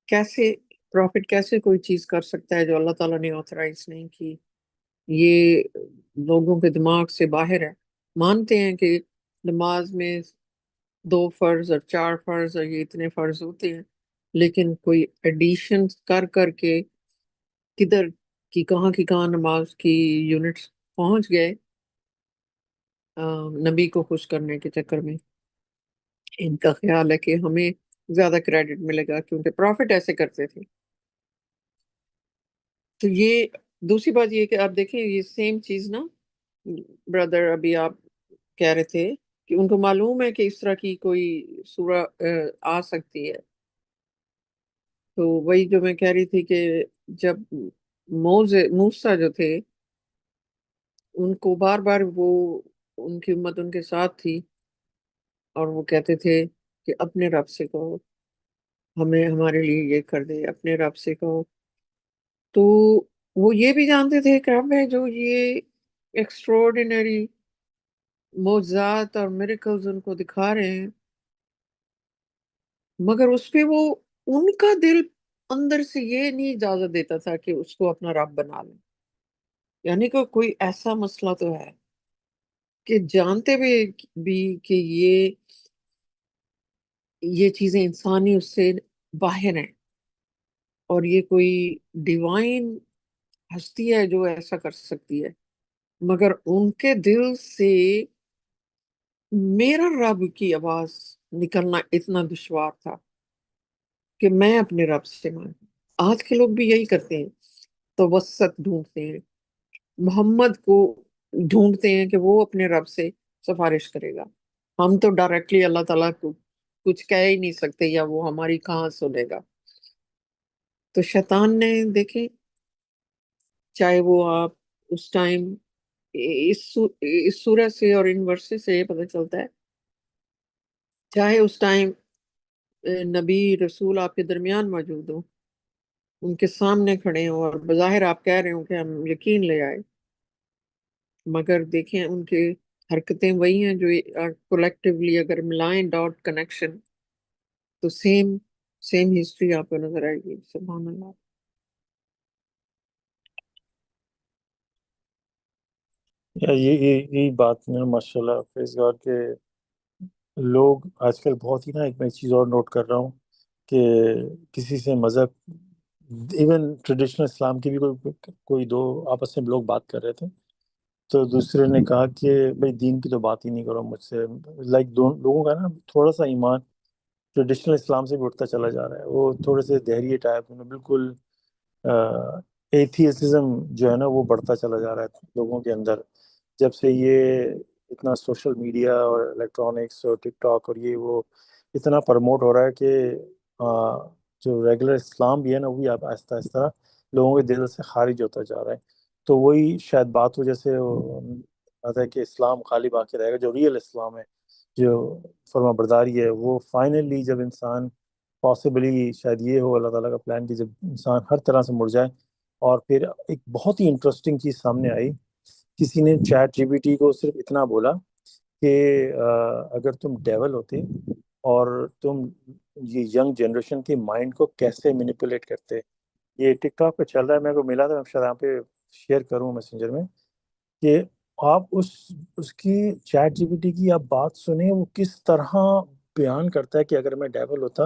کیسے پروفٹ کیسے کوئی چیز کر سکتا ہے جو اللہ تعالیٰ نے آتھرائز نہیں کی؟ یہ لوگوں کے دماغ سے باہر ہے. مانتے ہیں کہ نماز میں 2 فرض اور 4 فرض اور یہ اتنے فرض ہوتے ہیں، لیکن کوئی ایڈیشن کر کے کدھر کی کہاں نماز کی یونٹس پہنچ گئے نبی کو خوش کرنے کے چکر میں. ان کا خیال ہے کہ ہمیں زیادہ کریڈٹ ملے گا کیونکہ پروفٹ ایسے کرتے تھے. تو یہ دوسری بات یہ کہ آپ دیکھیں یہ سیم چیز نا بردر، ابھی آپ کہہ رہے تھے کہ ان کو معلوم ہے کہ اس طرح کی کوئی سورہ آ سکتی ہے. تو وہی جو میں کہہ رہی تھی کہ جب موسیٰ جو تھے ان کو بار بار وہ ان کی امت ان کے ساتھ تھی، اور وہ کہتے تھے کہ اپنے رب سے کہو ہمیں ہمارے لیے یہ کر دے، اپنے رب سے کہو. تو وہ یہ بھی جانتے تھے کہ رب ہے جو یہ ایکسٹراڈینری معجزات اور میریکلز ان کو دکھا رہے ہیں، مگر اس پہ وہ ان کا دل اندر سے یہ نہیں اجازت دیتا تھا کہ اس کو اپنا رب بنا لیں. یعنی کہ کوئی ایسا مسئلہ تو ہے کہ جانتے بھی کہ یہ چیزیں انسانی اس سے باہر ہیں، اور یہ کوئی ڈیوائن ہستی ہے جو ایسا کر سکتی ہے، مگر ان کے دل سے میرا رب کی آواز نکلنا اتنا دشوار تھا کہ میں اپنے رب سے مانگوں. آج کے لوگ بھی یہی کرتے ہیں، توسط ڈھونڈتے ہیں، محمد کو ڈھونڈتے ہیں کہ وہ اپنے رب سے سفارش کرے گا. ہم تو ڈائریکٹلی اللہ تعالیٰ کو کچھ کہہ ہی نہیں سکتے، یا وہ ہماری کہاں سنے گا. تو شیطان نے دیکھیں، چاہے وہ آپ اس ٹائم اس سورہ سے اور ان ورسز سے یہ پتہ چلتا ہے، چاہے اس ٹائم نبی رسول آپ کے درمیان موجود ہوں، ان کے سامنے کھڑے ہوں اور بظاہر آپ کہہ رہے ہوں کہ ہم یقین لے آئے، مگر دیکھیں ان کے حرکتیں وہی ہیں جو کولیکٹیولی اگر ملائیں ڈاٹ کنیکشن تو سیم ہسٹری آپ کو نظر آئے گی. سبحان اللہ. یہی بات میں ماشاء اللہ فیض گار کے لوگ آج کل بہت ہی نا، ایک میں چیز اور نوٹ کر رہا ہوں کہ کسی سے مذہب ایون ٹریڈیشنل اسلام کی بھی کوئی دو آپس میں لوگ بات کر رہے تھے، تو دوسرے نے کہا کہ بھائی دین کی تو بات ہی نہیں کرو مجھ سے. لائک لوگوں کا نا تھوڑا سا ایمان ٹریڈیشنل اسلام سے بھی اٹھتا چلا جا رہا ہے. وہ تھوڑے سے دہریے ٹائپ بالکل ایتھیسزم جو ہے نا وہ بڑھتا چلا جا رہا ہے لوگوں کے اندر، جب سے یہ اتنا سوشل میڈیا اور الیکٹرانکس اور ٹک ٹاک اور یہ وہ اتنا پروموٹ ہو رہا ہے کہ جو ریگولر اسلام بھی ہے نا وہ بھی اب آہستہ آہستہ لوگوں کے دل سے خارج ہوتا جا رہا ہے. تو وہی شاید بات ہو جیسے بات ہے کہ اسلام خالی باقی رہے گا، جو ریئل اسلام ہے، جو فرما برداری ہے، وہ فائنلی جب انسان پاسبلی شاید یہ ہو اللہ تعالیٰ کا پلان کہ جب انسان ہر طرح سے مڑ جائے. اور پھر ایک بہت ہی انٹرسٹنگ چیز سامنے آئی، کسی نے چیٹ جی پی ٹی کو صرف اتنا بولا کہ اگر تم ڈیول ہوتے اور تم یہ ینگ جنریشن کی مائنڈ کو کیسے مینیپولیٹ کرتے. یہ ٹک ٹاک پہ چل رہا ہے، میرے کو ملا تھا، میں شاید یہاں پہ شیئر کروں میسنجر میں، کہ آپ اس کی چیٹ جی پی ٹی کی آپ بات سنیں، وہ کس طرح بیان کرتا ہے کہ اگر میں ڈیول ہوتا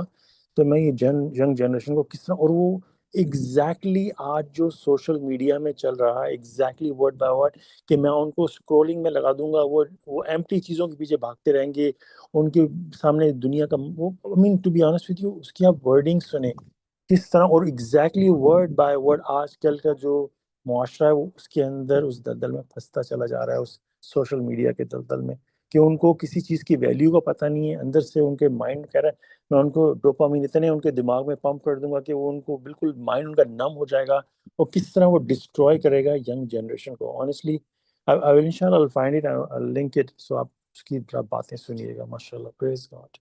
تو میں یہ ینگ جنریشن کو کس طرح، اور وہ ایگزیکٹلی آج جو سوشل میڈیا میں چل رہا ہے ایگزیکٹلی ورڈ بائی ورڈ، کہ میں ان کو اسکرولنگ میں لگا دوں گا، وہ ایمٹی چیزوں کے پیچھے بھاگتے رہیں گے، ان کے سامنے دنیا کا وہ to be honest with you اس کی آپ ورڈنگ سنیں کس طرح، اور ایگزیکٹلی ورڈ بائی ورڈ آج کل کا جو معاشرہ ہے وہ اس کے اندر اس دلدل میں پھنستا چلا جا رہا ہے، اس سوشل میڈیا کے دلدل میں. کہ ان کو کسی چیز کی ویلیو کا پتہ نہیں ہے، اندر سے ان کے مائنڈ کہہ رہا ہے میں ان کو ڈوپامین اتنے ان کے دماغ میں پمپ کر دوں گا کہ وہ ان کو بالکل مائنڈ ان کا نم ہو جائے گا، اور کس طرح وہ ڈسٹروائے کرے گا ینگ جنریشن کو. Honestly I will inshallah I'll find it, I'll link it, so آپ اس کی باتیں سنیے گا. ماشاء اللہ، پریز گاڈ.